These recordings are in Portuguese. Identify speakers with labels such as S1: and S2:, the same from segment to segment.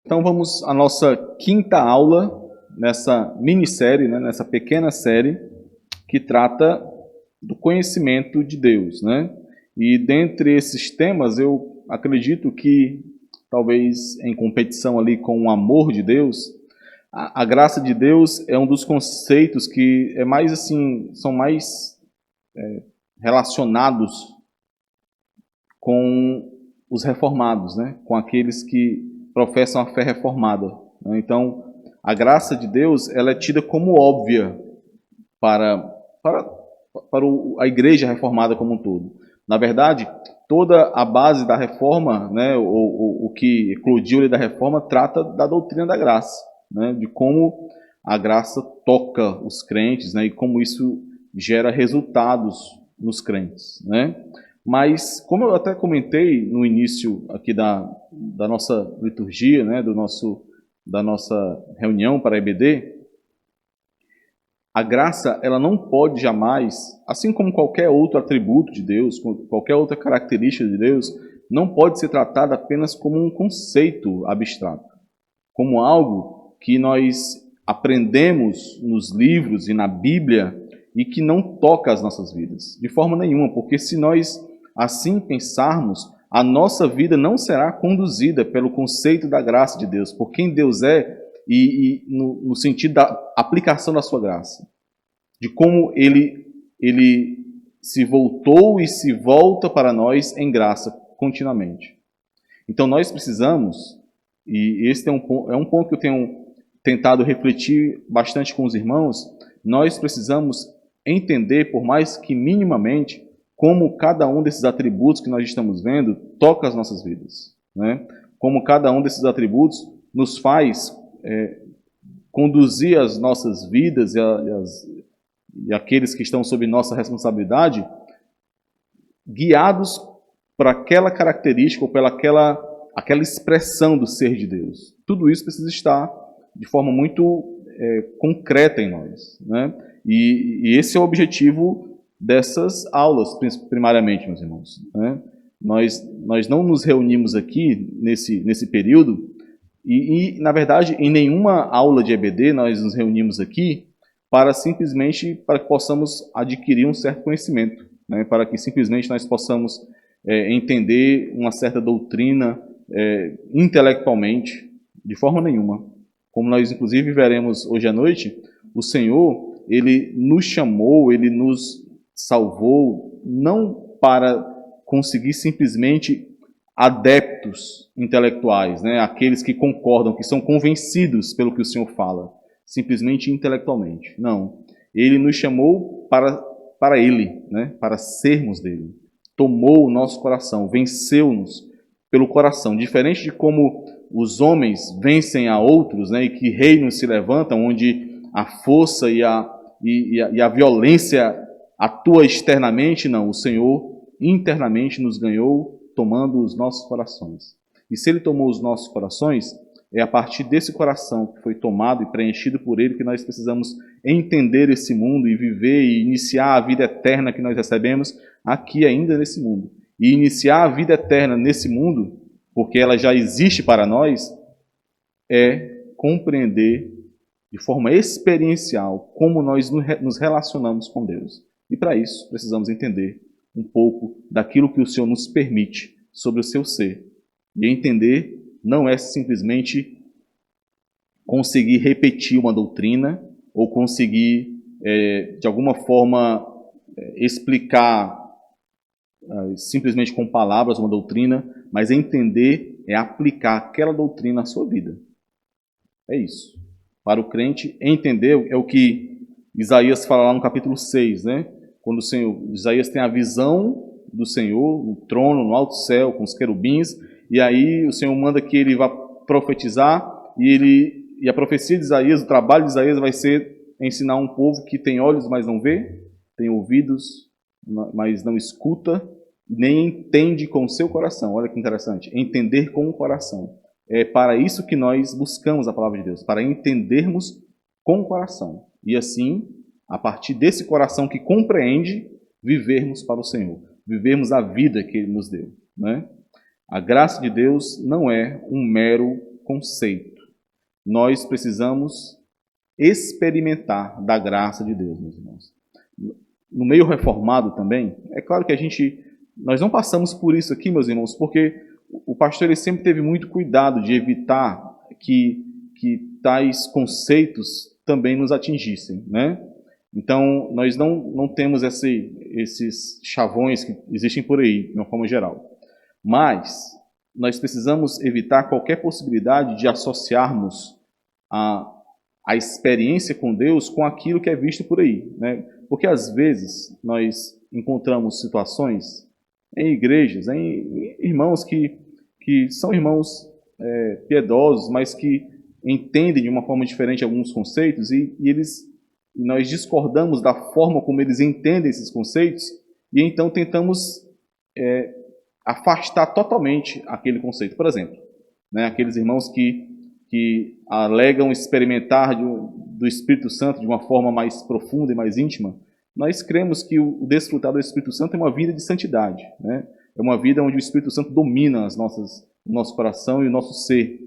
S1: Então vamos à nossa quinta aula nessa minissérie, né, nessa pequena série que trata do conhecimento de Deus, né? E dentre esses temas eu acredito que talvez em competição ali com o amor de Deus, a graça de Deus é um dos conceitos que é mais assim, são mais relacionados com os reformados, né? Com aqueles que professam a fé reformada, né? Então, a graça de Deus ela é tida como óbvia para, para, a igreja reformada como um todo. Na verdade, toda a base da reforma, né, o que eclodiu da reforma, trata da doutrina da graça, né, de como a graça toca os crentes, né, e como isso gera resultados nos crentes, né? Mas, como eu até comentei no início aqui da nossa liturgia, né, da nossa reunião para a EBD, a graça ela não pode jamais, assim como qualquer outro atributo de Deus, qualquer outra característica de Deus, não pode ser tratada apenas como um conceito abstrato, como algo que nós aprendemos nos livros e na Bíblia e que não toca as nossas vidas, de forma nenhuma, porque se nós assim pensarmos, a nossa vida não será conduzida pelo conceito da graça de Deus, por quem Deus é e no sentido da aplicação da sua graça, de como ele se voltou e se volta para nós em graça continuamente. Então nós precisamos, e esse é um ponto que eu tenho tentado refletir bastante com os irmãos, nós precisamos entender, por mais que minimamente, como cada um desses atributos que nós estamos vendo toca as nossas vidas, né? Como cada um desses atributos nos faz conduzir as nossas vidas e aqueles que estão sob nossa responsabilidade, guiados por aquela característica ou pela aquela expressão do ser de Deus. Tudo isso precisa estar de forma muito concreta em nós, né? E esse é o objetivo dessas aulas, primariamente, meus irmãos, né? Nós não nos reunimos aqui nesse período e, na verdade, em nenhuma aula de EBD nós nos reunimos aqui para que possamos adquirir um certo conhecimento, né? Para que simplesmente nós possamos entender uma certa doutrina intelectualmente, de forma nenhuma. Como nós, inclusive, veremos hoje à noite, o Senhor, Ele nos chamou, Ele nos salvou, não para conseguir simplesmente adeptos intelectuais, né? Aqueles que concordam, que são convencidos pelo que o Senhor fala, simplesmente intelectualmente. Não. Ele nos chamou para Ele, né? Para sermos dele. Tomou o nosso coração, venceu-nos pelo coração. Diferente de como os homens vencem a outros, né? E que reinos se levantam, onde a força e a violência atua externamente, não. O Senhor internamente nos ganhou tomando os nossos corações. E se Ele tomou os nossos corações, é a partir desse coração que foi tomado e preenchido por Ele que nós precisamos entender esse mundo e viver e iniciar a vida eterna que nós recebemos aqui ainda nesse mundo. E iniciar a vida eterna nesse mundo, porque ela já existe para nós, é compreender de forma experiencial como nós nos relacionamos com Deus. E para isso precisamos entender um pouco daquilo que o Senhor nos permite sobre o seu ser. E entender não é simplesmente conseguir repetir uma doutrina ou conseguir, de alguma forma, explicar simplesmente com palavras uma doutrina, mas entender é aplicar aquela doutrina à sua vida. É isso. Para o crente, entender é o que Isaías fala lá no capítulo 6, né? Quando Isaías tem a visão do Senhor, no trono, no alto céu, com os querubins, e aí o Senhor manda que ele vá profetizar, e a profecia de Isaías, o trabalho de Isaías vai ser ensinar um povo que tem olhos, mas não vê, tem ouvidos, mas não escuta, nem entende com o seu coração. Olha que interessante, entender com o coração. É para isso que nós buscamos a palavra de Deus, para entendermos com o coração. E assim, a partir desse coração que compreende, vivermos para o Senhor, vivermos a vida que Ele nos deu, né? A graça de Deus não é um mero conceito. Nós precisamos experimentar da graça de Deus, meus irmãos. No meio reformado também, é claro que nós não passamos por isso aqui, meus irmãos, porque o pastor ele sempre teve muito cuidado de evitar que tais conceitos também nos atingissem, né? Então, nós não temos esses chavões que existem por aí, de uma forma geral. Mas nós precisamos evitar qualquer possibilidade de associarmos a experiência com Deus com aquilo que é visto por aí, né? Porque às vezes nós encontramos situações em igrejas, em irmãos que são irmãos piedosos, mas que entendem de uma forma diferente alguns conceitos e nós discordamos da forma como eles entendem esses conceitos e então tentamos afastar totalmente aquele conceito. Por exemplo, né, aqueles irmãos que alegam experimentar do Espírito Santo de uma forma mais profunda e mais íntima, nós cremos que o desfrutar do Espírito Santo é uma vida de santidade, né? É uma vida onde o Espírito Santo domina o nosso coração e o nosso ser.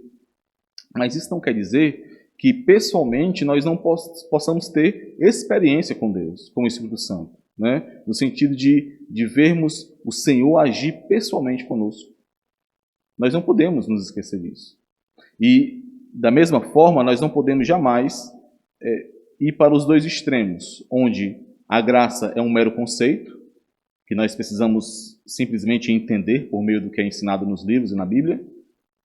S1: Mas isso não quer dizer que pessoalmente nós não possamos ter experiência com Deus, com o Espírito Santo, né? No sentido de vermos o Senhor agir pessoalmente conosco. Nós não podemos nos esquecer disso. E, da mesma forma, nós não podemos jamais ir para os dois extremos, onde a graça é um mero conceito, que nós precisamos simplesmente entender por meio do que é ensinado nos livros e na Bíblia,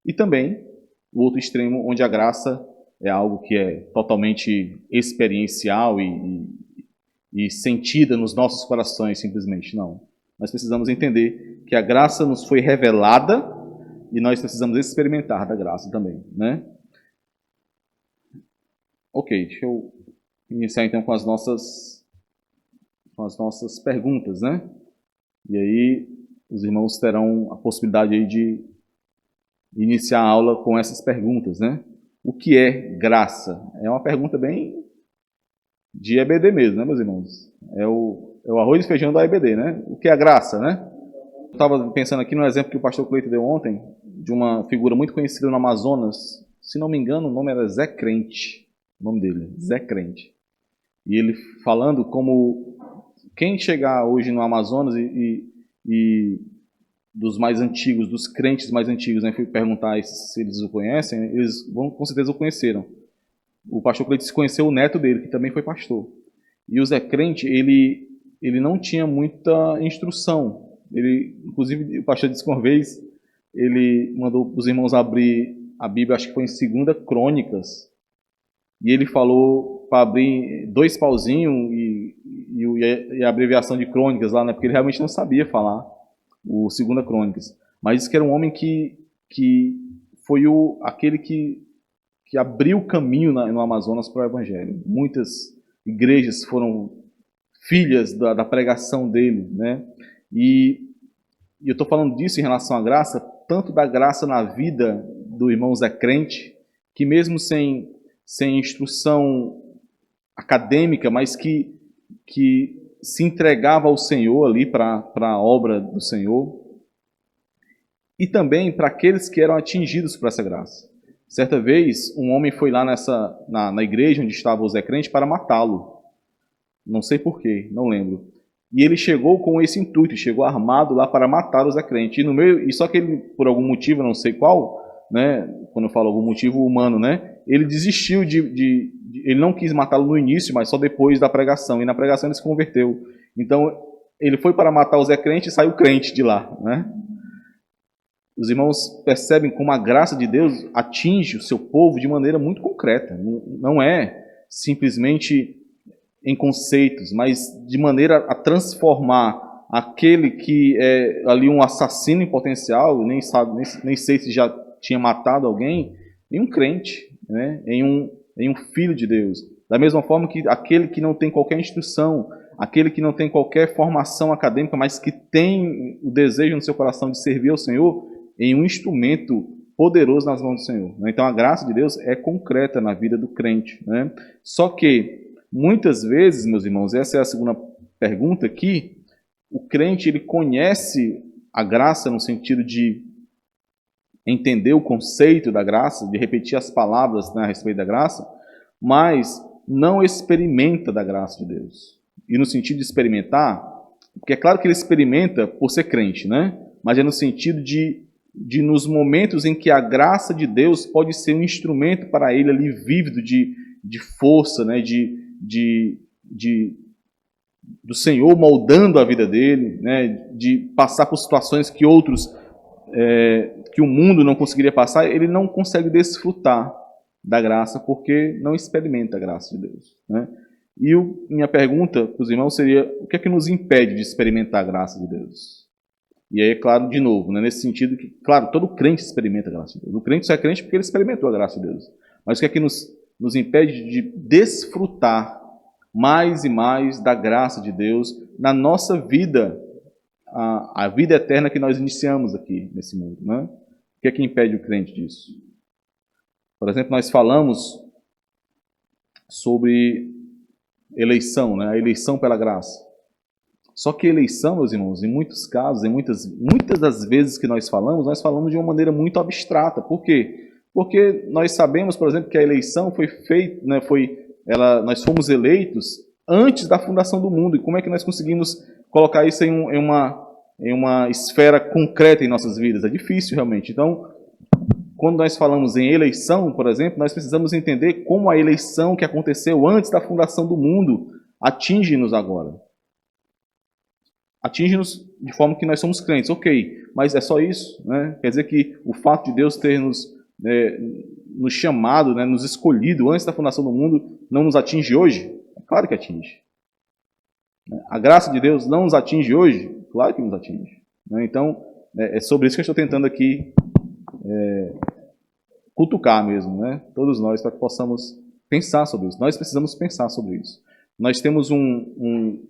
S1: e também o outro extremo, onde a graça é algo que é totalmente experiencial e sentida nos nossos corações, simplesmente. Não. Nós precisamos entender que a graça nos foi revelada e nós precisamos experimentar da graça também, né? Ok, deixa eu iniciar então com as nossas perguntas, né? E aí os irmãos terão a possibilidade aí de iniciar a aula com essas perguntas, né? O que é graça? É uma pergunta bem de EBD mesmo, né, meus irmãos? É o arroz e feijão da EBD, né? O que é a graça, né? Eu estava pensando aqui no exemplo que o pastor Cleito deu ontem, de uma figura muito conhecida no Amazonas. Se não me engano, o nome era Zé Crente. O nome dele, Zé Crente. E ele falando como quem chegar hoje no Amazonas e dos mais antigos, dos crentes mais antigos, né, fui perguntar se eles o conhecem, eles com certeza o conheceram. O pastor Cleiton conheceu o neto dele, que também foi pastor. E o Zé Crente, ele não tinha muita instrução. Inclusive, o pastor disse que uma vez, ele mandou os irmãos abrir a Bíblia, acho que foi em 2 Crônicas, e ele falou para abrir 2 pauzinhos e a abreviação de Crônicas lá, né, porque ele realmente não sabia falar o 2 Crônicas. Mas disse que era um homem que foi aquele que abriu o caminho no Amazonas para o Evangelho. Muitas igrejas foram filhas da pregação dele, né? E eu estou falando disso em relação à graça, tanto da graça na vida do irmão Zé Crente, que mesmo sem instrução acadêmica, mas que se entregava ao Senhor ali para a obra do Senhor, e também para aqueles que eram atingidos por essa graça. Certa vez, um homem foi lá na igreja onde estava o Zé Crente para matá-lo. Não sei porquê, não lembro. E ele chegou com esse intuito, chegou armado lá para matar o Zé Crente. E só que ele, por algum motivo, não sei qual, né, quando eu falo algum motivo humano, né, ele desistiu ele não quis matá-lo no início, mas só depois da pregação. E na pregação ele se converteu. Então, ele foi para matar o Zé Crente e saiu crente de lá, né? Os irmãos percebem como a graça de Deus atinge o seu povo de maneira muito concreta. Não é simplesmente em conceitos, mas de maneira a transformar aquele que é ali um assassino em potencial, nem sei se já tinha matado alguém, em um crente, né? em um filho de Deus. Da mesma forma que aquele que não tem qualquer instrução, aquele que não tem qualquer formação acadêmica, mas que tem o desejo no seu coração de servir ao Senhor, em um instrumento poderoso nas mãos do Senhor. Então a graça de Deus é concreta na vida do crente, né? Só que, muitas vezes, meus irmãos, essa é a segunda pergunta aqui, o crente ele conhece a graça no sentido de entender o conceito da graça, de repetir as palavras, né, a respeito da graça, mas não experimenta da graça de Deus. E no sentido de experimentar, porque é claro que ele experimenta por ser crente, né? Mas é no sentido de nos momentos em que a graça de Deus pode ser um instrumento para ele ali vívido de força, né? Do Senhor moldando a vida dele, né? De passar por situações que outros, que o mundo não conseguiria passar, ele não consegue desfrutar da graça porque não experimenta a graça de Deus, né? E minha pergunta para os irmãos seria: o que é que nos impede de experimentar a graça de Deus? E aí, é claro, de novo, né, nesse sentido que, claro, todo crente experimenta a graça de Deus. O crente só é crente porque ele experimentou a graça de Deus. Mas o que é que nos impede de desfrutar mais e mais da graça de Deus na nossa vida, a vida eterna que nós iniciamos aqui nesse mundo, né? O que é que impede o crente disso? Por exemplo, nós falamos sobre eleição, né? A eleição pela graça. Só que eleição, meus irmãos, em muitos casos, em muitas das vezes que nós falamos de uma maneira muito abstrata. Por quê? Porque nós sabemos, por exemplo, que a eleição foi feita, né, nós fomos eleitos antes da fundação do mundo. E como é que nós conseguimos colocar isso em uma esfera concreta em nossas vidas? É difícil, realmente. Então, quando nós falamos em eleição, por exemplo, nós precisamos entender como a eleição que aconteceu antes da fundação do mundo atinge-nos agora. Atinge-nos de forma que nós somos crentes. Ok, mas é só isso, né? Quer dizer que o fato de Deus ter nos chamado, né, nos escolhido antes da fundação do mundo, não nos atinge hoje? É claro que atinge. A graça de Deus não nos atinge hoje? Claro que nos atinge. Então, é sobre isso que eu estou tentando aqui cutucar mesmo, né? Todos nós, para que possamos pensar sobre isso. Nós precisamos pensar sobre isso. Nós temos um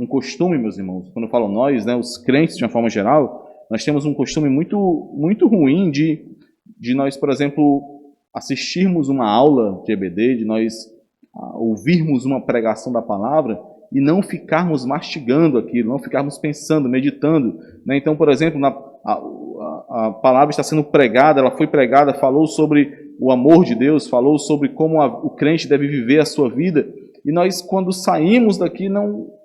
S1: costume, meus irmãos, quando eu falo nós, né, os crentes de uma forma geral, nós temos um costume muito, muito ruim de nós, por exemplo, assistirmos uma aula de EBD, de nós ouvirmos uma pregação da palavra e não ficarmos mastigando aquilo, não ficarmos pensando, meditando, né? Então, por exemplo, a palavra está sendo pregada, ela foi pregada, falou sobre o amor de Deus, falou sobre como o crente deve viver a sua vida, e nós, quando saímos daqui, não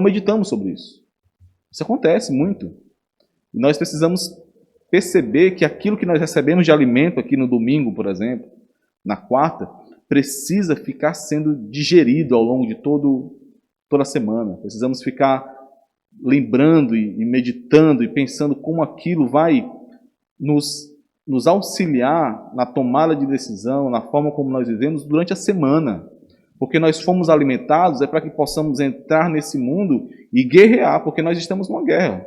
S1: meditamos sobre isso. Isso acontece muito. E nós precisamos perceber que aquilo que nós recebemos de alimento aqui no domingo, por exemplo, na quarta, precisa ficar sendo digerido ao longo de toda a semana. Precisamos ficar lembrando e meditando e pensando como aquilo vai nos auxiliar na tomada de decisão, na forma como nós vivemos durante a semana. Porque nós fomos alimentados para que possamos entrar nesse mundo e guerrear, porque nós estamos numa guerra.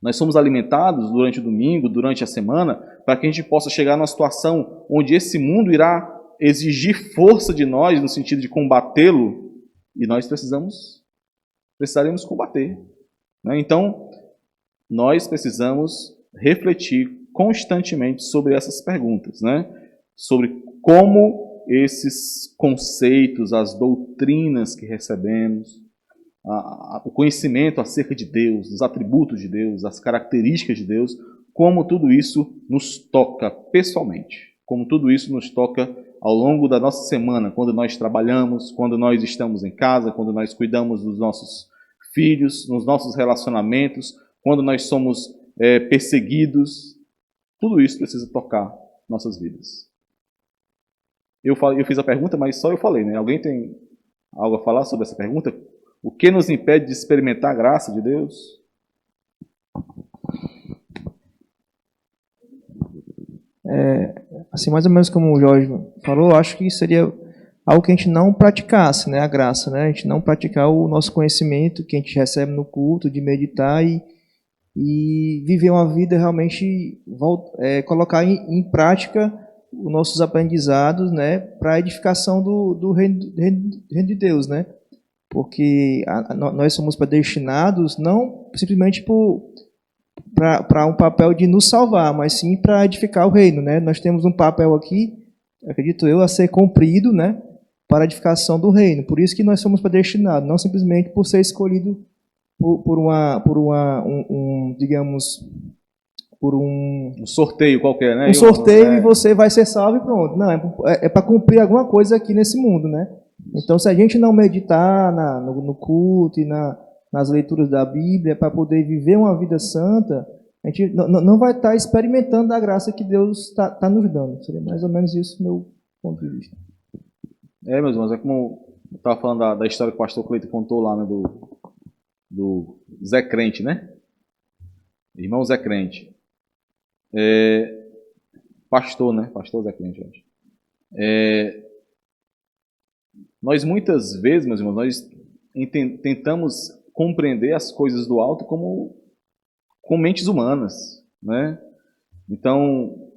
S1: Nós somos alimentados durante o domingo, durante a semana, para que a gente possa chegar numa situação onde esse mundo irá exigir força de nós, no sentido de combatê-lo, e nós precisaremos combater. Né? Então, nós precisamos refletir constantemente sobre essas perguntas, né? Sobre como esses conceitos, as doutrinas que recebemos, o conhecimento acerca de Deus, dos atributos de Deus, as características de Deus, como tudo isso nos toca pessoalmente, como tudo isso nos toca ao longo da nossa semana, quando nós trabalhamos, quando nós estamos em casa, quando nós cuidamos dos nossos filhos, nos nossos relacionamentos, quando nós somos perseguidos, tudo isso precisa tocar nossas vidas. Eu fiz a pergunta, mas só eu falei, né? Alguém tem algo a falar sobre essa pergunta? O que nos impede de experimentar a graça de Deus?
S2: Assim, mais ou menos como o Jorge falou, acho que seria algo que a gente não praticasse, né? A graça, né? A gente não praticar o nosso conhecimento que a gente recebe no culto, de meditar e viver uma vida realmente, colocar em prática os nossos aprendizados, né? Para a edificação do reino de Deus, né? Porque nós somos predestinados não simplesmente para um papel de nos salvar, mas sim para edificar o reino, né? Nós temos um papel aqui, acredito eu, a ser cumprido, né? Para a edificação do reino. Por isso que nós somos predestinados, não simplesmente por ser escolhido por digamos,
S1: um sorteio qualquer, né?
S2: Um sorteio e você vai ser salvo e pronto. Não, é para cumprir alguma coisa aqui nesse mundo, né? Então, se a gente não meditar no culto e nas leituras da Bíblia para poder viver uma vida santa, a gente não vai estar experimentando a graça que Deus está nos dando. Seria mais ou menos isso meu ponto de vista.
S1: Meus irmãos, é como eu estava falando da história que o pastor Cleiton contou lá, né, do Zé Crente, né? Irmão Zé Crente. Pastor, né? Pastor Zé Crente, eu acho. Nós muitas vezes, meus irmãos, nós tentamos compreender as coisas do alto com mentes humanas, né? Então,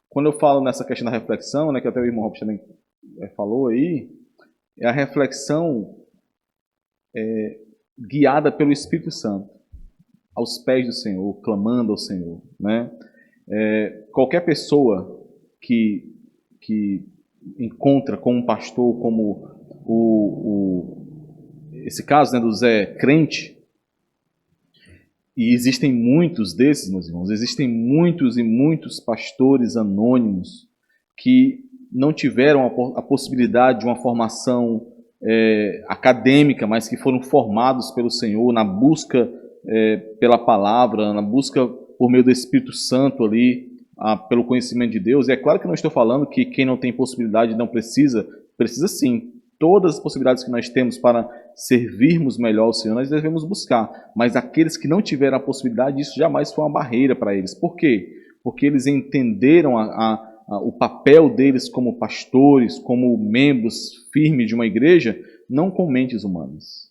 S1: quando eu falo nessa questão da reflexão, né, que até o irmão Robson também falou aí, é a reflexão guiada pelo Espírito Santo, aos pés do Senhor, clamando ao Senhor, né? Qualquer pessoa que encontra com um pastor como esse caso, né, do Zé Crente, e existem muitos desses, meus irmãos, existem muitos e muitos pastores anônimos que não tiveram a possibilidade de uma formação acadêmica, mas que foram formados pelo Senhor na busca pela palavra, na busca por meio do Espírito Santo ali, pelo conhecimento de Deus. E é claro que não estou falando que quem não tem possibilidade não precisa sim. Todas as possibilidades que nós temos para servirmos melhor ao Senhor, nós devemos buscar. Mas aqueles que não tiveram a possibilidade, isso jamais foi uma barreira para eles. Por quê? Porque eles entenderam o papel deles como pastores, como membros firmes de uma igreja, não com mentes humanas.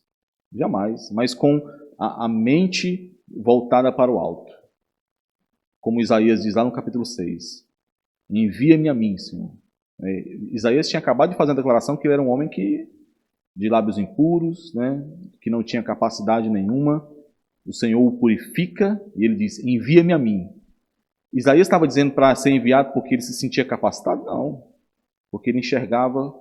S1: Jamais. Mas com a mente voltada para o alto. Como Isaías diz lá no capítulo 6. Envia-me a mim, Senhor. Isaías tinha acabado de fazer a declaração que ele era um homem de lábios impuros, né, que não tinha capacidade nenhuma. O Senhor o purifica e ele diz, envia-me a mim. Isaías estava dizendo para ser enviado porque ele se sentia capacitado? Não. Porque ele enxergava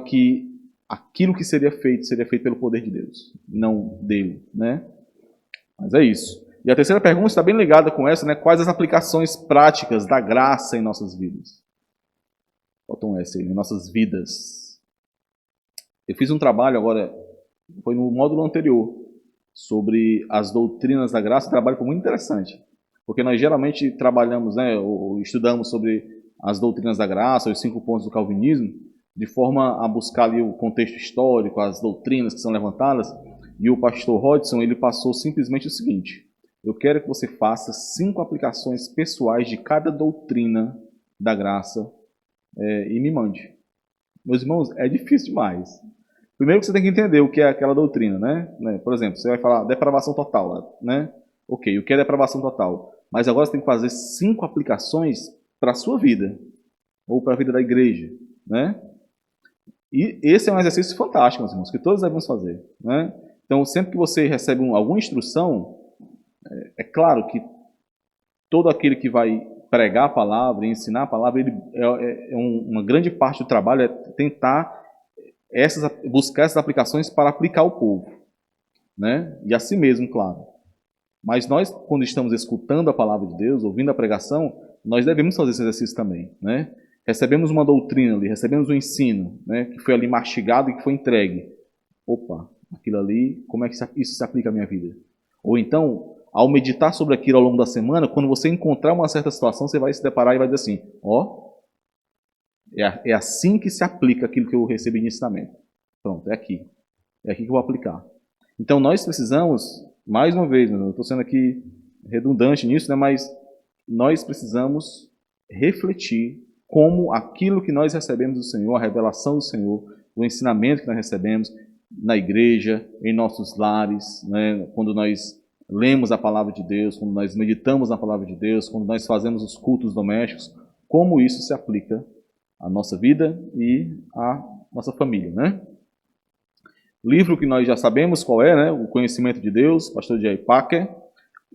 S1: que aquilo que seria feito pelo poder de Deus, não dele, né? Mas é isso. E a terceira pergunta está bem ligada com essa, né? Quais as aplicações práticas da graça em nossas vidas? Bota um S aí, em nossas vidas. Eu fiz um trabalho agora, foi no módulo anterior, sobre as doutrinas da graça. O trabalho foi muito interessante, porque nós geralmente trabalhamos, né, ou estudamos sobre as doutrinas da graça, os 5 pontos do calvinismo, de forma a buscar ali o contexto histórico, as doutrinas que são levantadas, e o pastor Hodgson, ele passou simplesmente o seguinte: eu quero que você faça 5 aplicações pessoais de cada doutrina da graça e me mande. Meus irmãos, é difícil demais. Primeiro que você tem que entender o que é aquela doutrina, né? Por exemplo, você vai falar depravação total, né? Ok, o que é depravação total? Mas agora você tem que fazer 5 aplicações para a sua vida, ou para a vida da igreja, né? E esse é um exercício fantástico, meus irmãos, que todos devemos fazer, né? Então, sempre que você recebe alguma instrução, é claro que todo aquele que vai pregar a palavra e ensinar a palavra, uma grande parte do trabalho é tentar buscar essas aplicações para aplicar ao povo, né? E a si mesmo, claro. Mas nós, quando estamos escutando a palavra de Deus, ouvindo a pregação, nós devemos fazer esse exercício também, né? Recebemos uma doutrina ali, recebemos um ensino, né, que foi ali mastigado e que foi entregue. Opa, aquilo ali, como é que isso se aplica à minha vida? Ou então, ao meditar sobre aquilo ao longo da semana, quando você encontrar uma certa situação, você vai se deparar e vai dizer assim, é assim que se aplica aquilo que eu recebi de ensinamento. Pronto, é aqui que eu vou aplicar. Então nós precisamos, mais uma vez, eu estou sendo aqui redundante nisso, né, mas nós precisamos refletir como aquilo que nós recebemos do Senhor, a revelação do Senhor, o ensinamento que nós recebemos na igreja, em nossos lares, né, quando nós lemos a palavra de Deus, quando nós meditamos na palavra de Deus, quando nós fazemos os cultos domésticos, como isso se aplica à nossa vida e à nossa família, né? Livro que nós já sabemos qual é, né? O Conhecimento de Deus, pastor J. Packer.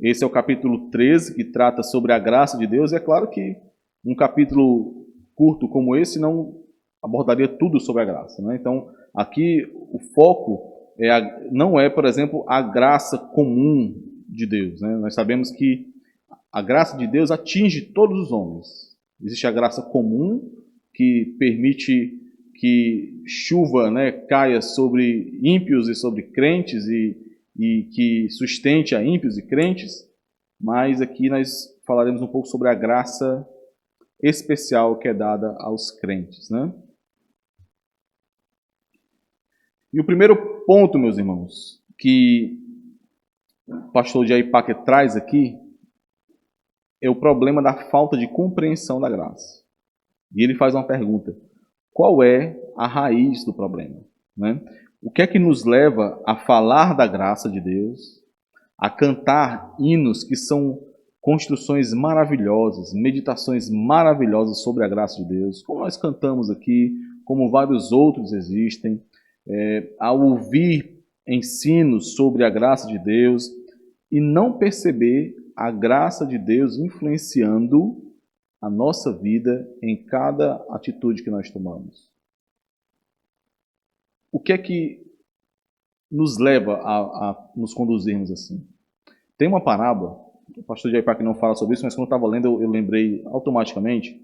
S1: Esse é o capítulo 13, que trata sobre a graça de Deus. E é claro que um capítulo curto como esse não abordaria tudo sobre a graça, né? Então, aqui o foco não é, por exemplo, a graça comum de Deus, né? Nós sabemos que a graça de Deus atinge todos os homens. Existe a graça comum, que permite que chuva, né, caia sobre ímpios e sobre crentes e que sustente a ímpios e crentes, mas aqui nós falaremos um pouco sobre a graça especial que é dada aos crentes, né? E o primeiro ponto, meus irmãos, que o pastor Jair Packer traz aqui, é o problema da falta de compreensão da graça. E ele faz uma pergunta: qual é a raiz do problema? Né? O que é que nos leva a falar da graça de Deus, a cantar hinos que são construções maravilhosas, meditações maravilhosas sobre a graça de Deus, como nós cantamos aqui, como vários outros existem, a ouvir ensinos sobre a graça de Deus e não perceber a graça de Deus influenciando a nossa vida em cada atitude que nós tomamos. O que é que nos leva a nos conduzirmos assim? Tem uma parábola, o pastor Jair Packer não fala sobre isso, mas quando eu estava lendo eu lembrei automaticamente,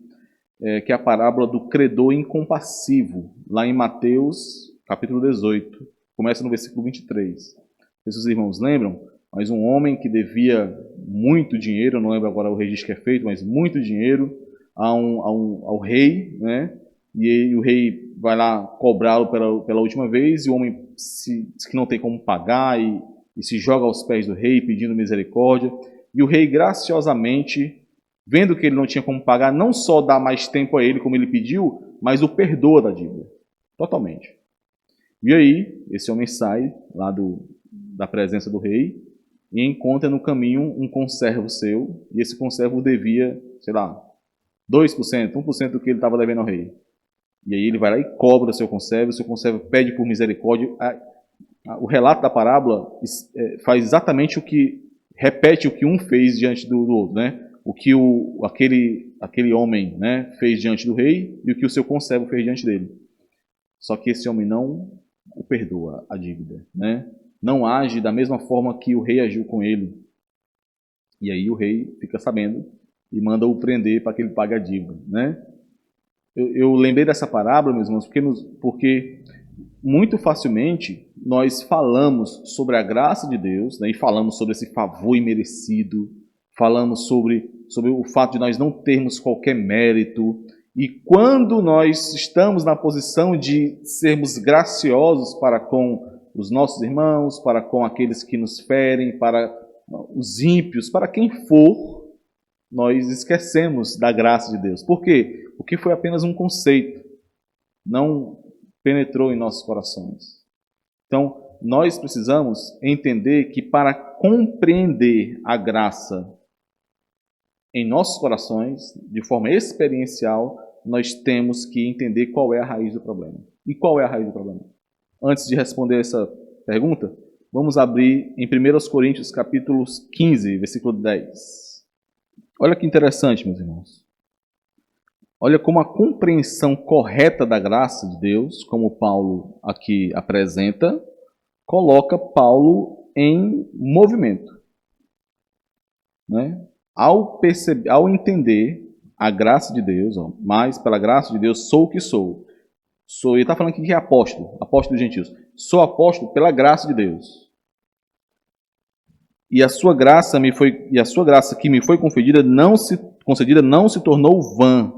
S1: que é a parábola do credor incompassivo, lá em Mateus capítulo 18, começa no versículo 23. Não sei se os irmãos lembram, mas um homem que devia muito dinheiro, eu não lembro agora o registro que é feito, mas muito dinheiro ao rei, né? E o rei vai lá cobrá-lo pela última vez, e o homem diz que não tem como pagar e se joga aos pés do rei pedindo misericórdia. E o rei graciosamente, vendo que ele não tinha como pagar, não só dá mais tempo a ele como ele pediu, mas o perdoa da dívida, totalmente. E aí, esse homem sai lá da presença do rei e encontra no caminho um conservo seu, e esse conservo devia, sei lá, 2%, 1% do que ele estava devendo ao rei. E aí ele vai lá e cobra o seu conservo pede por misericórdia. O relato da parábola faz exatamente repete o que um fez diante do outro, né? O que aquele homem, né, fez diante do rei e o que o seu conservo fez diante dele. Só que esse homem não o perdoa a dívida, né? Não age da mesma forma que o rei agiu com ele. E aí o rei fica sabendo e manda o prender para que ele pague a dívida, né? Eu lembrei dessa parábola, meus irmãos, porque muito facilmente nós falamos sobre a graça de Deus, né, e falamos sobre esse favor imerecido, falamos sobre o fato de nós não termos qualquer mérito, e quando nós estamos na posição de sermos graciosos para com os nossos irmãos, para com aqueles que nos ferem, para os ímpios, para quem for, nós esquecemos da graça de Deus. Por quê? Porque foi apenas um conceito, não penetrou em nossos corações. Então, nós precisamos entender que para compreender a graça em nossos corações, de forma experiencial, nós temos que entender qual é a raiz do problema. E qual é a raiz do problema? Antes de responder essa pergunta, vamos abrir em 1 Coríntios capítulo 15, versículo 10. Olha que interessante, meus irmãos. Olha como a compreensão correta da graça de Deus, como Paulo aqui apresenta, coloca Paulo em movimento. Né? Ao entender a graça de Deus, mas pela graça de Deus sou o que sou. Ele está falando aqui que é apóstolo dos gentios. Sou apóstolo pela graça de Deus. E a sua graça que me foi concedida não se tornou vã.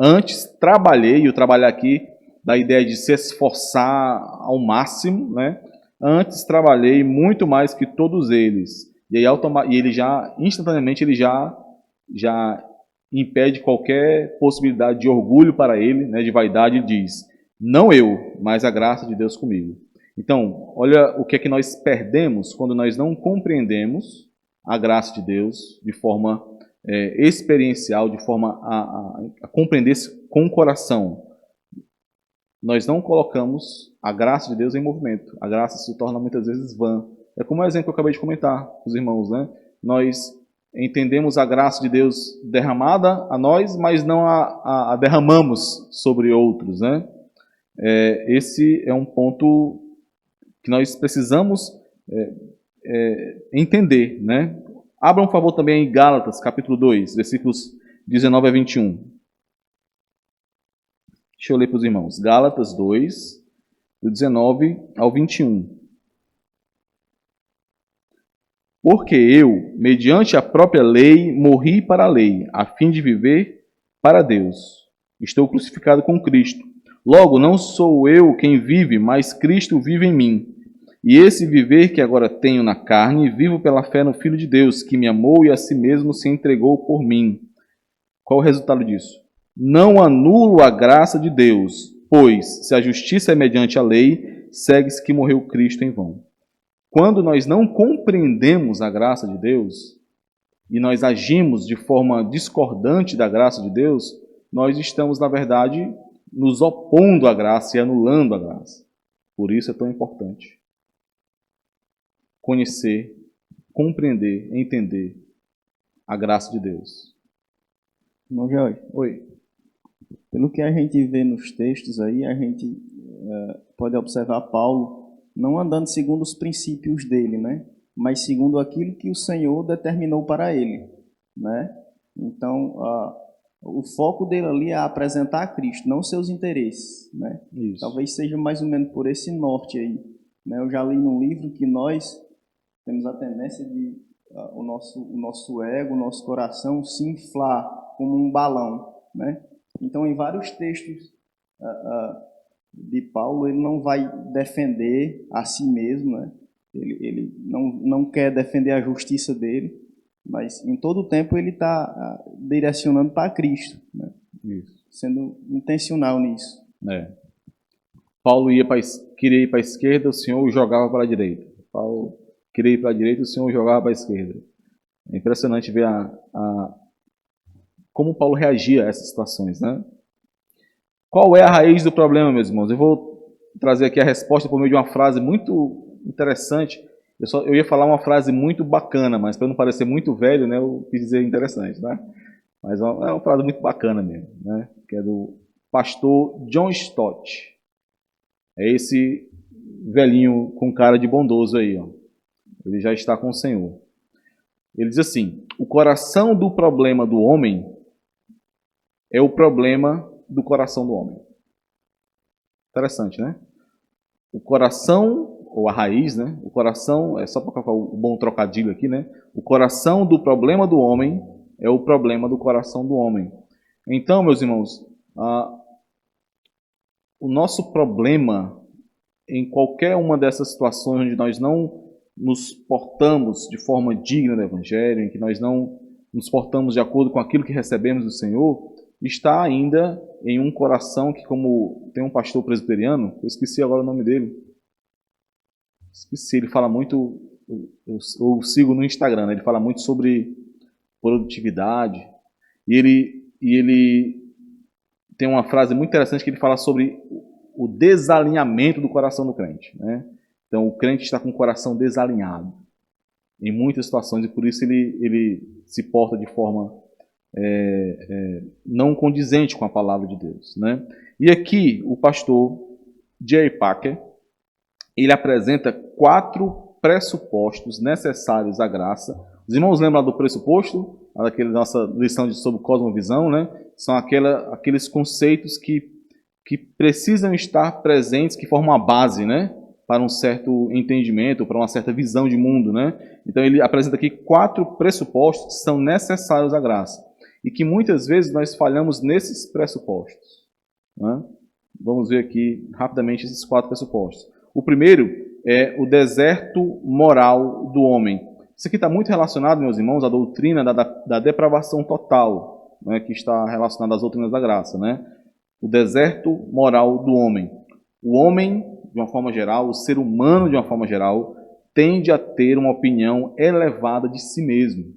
S1: Antes trabalhei, e o trabalhar aqui da ideia de se esforçar ao máximo, né? Antes trabalhei muito mais que todos eles. E ele já instantaneamente já impede qualquer possibilidade de orgulho para ele, né, de vaidade, e diz: não eu, mas a graça de Deus comigo. Então, olha o que é que nós perdemos quando nós não compreendemos a graça de Deus de forma experiencial, de forma a compreender com o coração. Nós não colocamos a graça de Deus em movimento. A graça se torna muitas vezes vã. É como o exemplo que eu acabei de comentar com os irmãos, né? Nós entendemos a graça de Deus derramada a nós, mas não a derramamos sobre outros, né? Esse é um ponto que nós precisamos entender, né? Abra um favor também em Gálatas, capítulo 2, versículos 19 a 21. Deixa eu ler para os irmãos. Gálatas 2, do 19 ao 21. Porque eu, mediante a própria lei, morri para a lei, a fim de viver para Deus. Estou crucificado com Cristo. Logo, não sou eu quem vive, mas Cristo vive em mim. E esse viver que agora tenho na carne, vivo pela fé no Filho de Deus, que me amou e a si mesmo se entregou por mim. Qual o resultado disso? Não anulo a graça de Deus, pois, se a justiça é mediante a lei, segue-se que morreu Cristo em vão. Quando nós não compreendemos a graça de Deus, e nós agimos de forma discordante da graça de Deus, nós estamos, na verdade, nos opondo à graça e anulando a graça. Por isso é tão importante conhecer, compreender, entender a graça de Deus.
S3: Irmão Jorge,
S1: Oi.
S3: pelo que a gente vê nos textos aí, a gente pode observar Paulo não andando segundo os princípios dele, né? Mas segundo aquilo que o Senhor determinou para ele, né? Então, o foco dele ali é apresentar a Cristo, não seus interesses, né?
S1: Isso.
S3: Talvez seja mais ou menos por esse norte aí, né? Eu já li num livro que nós temos a tendência de o nosso ego, o nosso coração se inflar como um balão, né? Então, em vários textos de Paulo, ele não vai defender a si mesmo, né? Ele não quer defender a justiça dele, mas em todo o tempo ele está direcionando para Cristo, né?
S1: Isso.
S3: Sendo intencional nisso.
S1: Paulo queria ir para a esquerda, o Senhor o jogava para a direita. Paulo queria ir para a direita, o Senhor o jogava para a esquerda. É impressionante ver como Paulo reagia a essas situações, né? Qual é a raiz do problema, meus irmãos? Eu vou trazer aqui a resposta por meio de uma frase muito interessante. Eu ia falar uma frase muito bacana, mas para não parecer muito velho, né, eu quis dizer interessante, né? Mas é uma frase muito bacana mesmo, né? Que é do pastor John Stott. É esse velhinho com cara de bondoso aí, ó. Ele já está com o Senhor. Ele diz assim: o coração do problema do homem é o problema do coração do homem. Interessante, né? O coração, ou a raiz, né? O coração, é só para colocar o bom trocadilho aqui, né? O coração do problema do homem é o problema do coração do homem. Então, meus irmãos, o nosso problema em qualquer uma dessas situações onde nós não nos portamos de forma digna do Evangelho, em que nós não nos portamos de acordo com aquilo que recebemos do Senhor, está ainda em um coração que, como tem um pastor presbiteriano, eu esqueci agora o nome dele, ele fala muito, eu sigo no Instagram, né? Ele fala muito sobre produtividade, e ele tem uma frase muito interessante que ele fala sobre o desalinhamento do coração do crente, né? Então, o crente está com o coração desalinhado em muitas situações, e por isso ele se porta de forma não condizente com a palavra de Deus, né? E aqui, o pastor J. Packer, ele apresenta 4 pressupostos necessários à graça. Os irmãos lembram do pressuposto? Daquela nossa lição sobre cosmovisão, né? São aqueles conceitos que precisam estar presentes, que formam a base, né? Para um certo entendimento, para uma certa visão de mundo, né? Então ele apresenta aqui 4 pressupostos que são necessários à graça e que muitas vezes nós falhamos nesses pressupostos, né? Vamos ver aqui rapidamente esses 4 pressupostos. O primeiro é o deserto moral do homem. Isso aqui está muito relacionado, meus irmãos, à doutrina da depravação total, né? Que está relacionada às doutrinas da graça, né? O deserto moral do homem. O homem, de uma forma geral, o ser humano, de uma forma geral, tende a ter uma opinião elevada de si mesmo.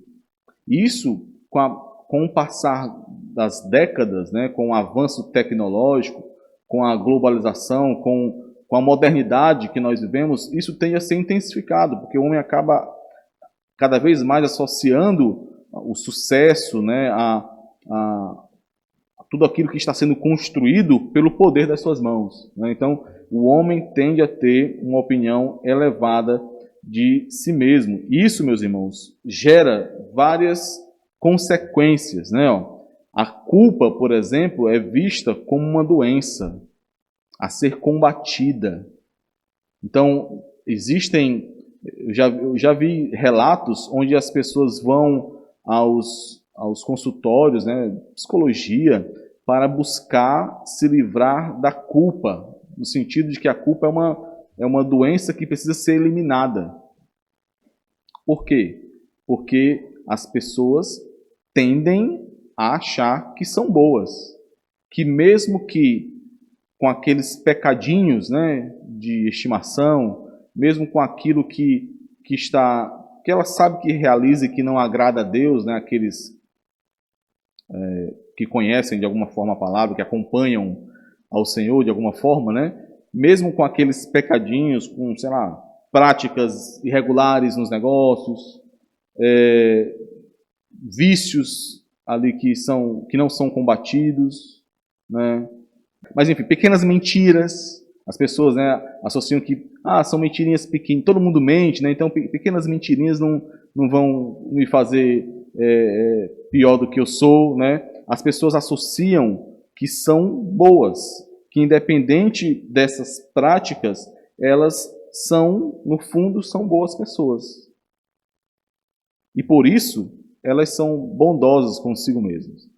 S1: Isso, com o passar das décadas, né, com o avanço tecnológico, com a globalização, com a modernidade que nós vivemos, isso tende a ser intensificado, porque o homem acaba cada vez mais associando o sucesso, né, a tudo aquilo que está sendo construído pelo poder das suas mãos, né? Então, o homem tende a ter uma opinião elevada de si mesmo. Isso, meus irmãos, gera várias consequências, né? A culpa, por exemplo, é vista como uma doença a ser combatida. Então, eu já vi relatos onde as pessoas vão aos consultórios, né, psicologia, para buscar se livrar da culpa, no sentido de que a culpa é uma doença que precisa ser eliminada. Por quê? Porque as pessoas tendem a achar que são boas, que mesmo que com aqueles pecadinhos, né, de estimação, mesmo com aquilo que ela sabe que realiza e que não agrada a Deus, né, aqueles que conhecem de alguma forma a palavra, que acompanham ao Senhor de alguma forma, né, mesmo com aqueles pecadinhos, com, sei lá, práticas irregulares nos negócios, vícios ali que não são combatidos, né? Mas enfim, pequenas mentiras, as pessoas, né, associam que são mentirinhas pequenas, todo mundo mente, né? Então pequenas mentirinhas não vão me fazer pior do que eu sou, né? As pessoas associam que são boas, que independente dessas práticas, elas são, no fundo, são boas pessoas. E por isso, elas são bondosas consigo mesmas.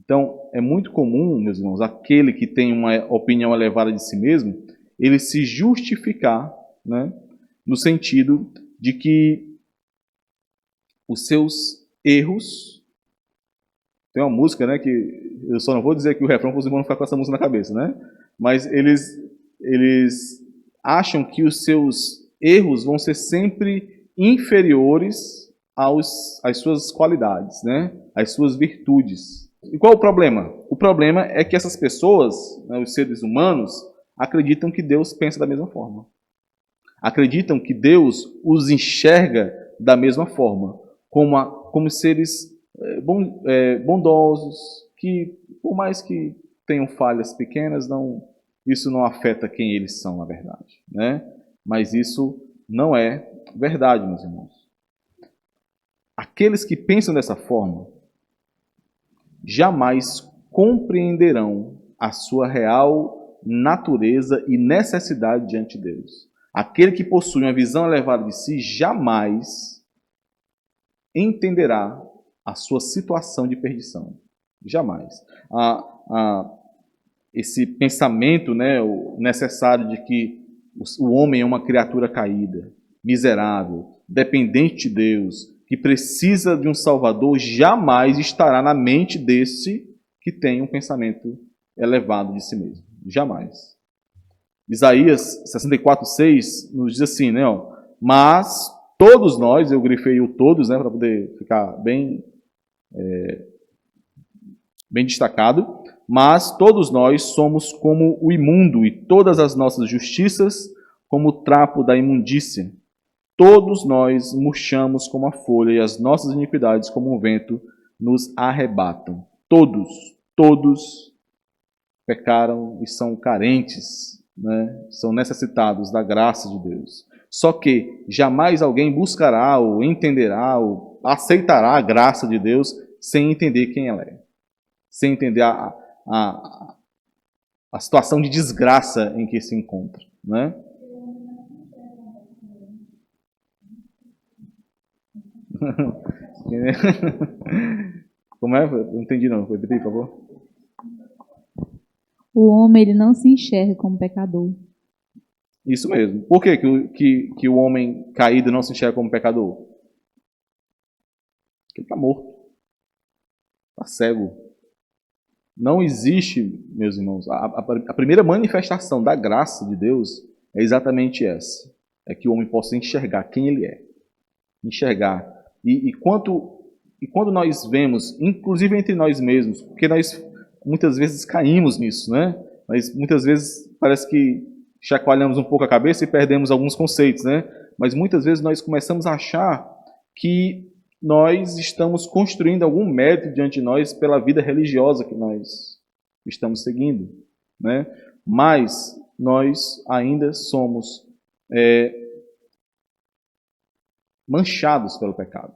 S1: Então, é muito comum, meus irmãos, aquele que tem uma opinião elevada de si mesmo, ele se justificar, né, no sentido de que os seus erros... Tem uma música, né, que eu só não vou dizer aqui o refrão para os irmãos não ficar com essa música na cabeça, né? Mas eles acham que os seus erros vão ser sempre inferiores às suas qualidades, né? Às suas virtudes. E qual o problema? O problema é que essas pessoas, né, os seres humanos, acreditam que Deus pensa da mesma forma. Acreditam que Deus os enxerga da mesma forma, como seres bondosos, que por mais que tenham falhas pequenas, isso não afeta quem eles são, na verdade, né? Mas isso não é verdade, meus irmãos. Aqueles que pensam dessa forma jamais compreenderão a sua real natureza e necessidade diante de Deus. Aquele que possui uma visão elevada de si jamais entenderá a sua situação de perdição. Jamais. Esse pensamento, né, necessário de que o homem é uma criatura caída, miserável, dependente de Deus, que precisa de um Salvador, jamais estará na mente desse que tem um pensamento elevado de si mesmo. Jamais. Isaías 64:6 nos diz assim, né? Mas todos nós, eu grifei o todos, né, para poder ficar bem destacado, mas todos nós somos como o imundo e todas as nossas justiças como o trapo da imundícia. Todos nós murchamos como a folha e as nossas iniquidades como um vento nos arrebatam. Todos pecaram e são carentes, né? São necessitados da graça de Deus. Só que jamais alguém buscará ou entenderá ou aceitará a graça de Deus sem entender quem ela é. Sem entender a situação de desgraça em que se encontra, né? Como é? Eu não entendi não. Repita aí, por favor.
S4: O homem ele não se enxerga como pecador.
S1: Isso mesmo. Por que o homem caído não se enxerga como pecador? Porque ele está morto. Está cego. Não existe, meus irmãos, a primeira manifestação da graça de Deus é exatamente essa. É que o homem possa enxergar quem ele é. Enxergar. E quando nós vemos, inclusive entre nós mesmos, porque nós muitas vezes caímos nisso, né? Nós muitas vezes parece que chacoalhamos um pouco a cabeça e perdemos alguns conceitos, né? Mas muitas vezes nós começamos a achar que nós estamos construindo algum mérito diante de nós pela vida religiosa que nós estamos seguindo, né? Mas nós ainda somos manchados pelo pecado.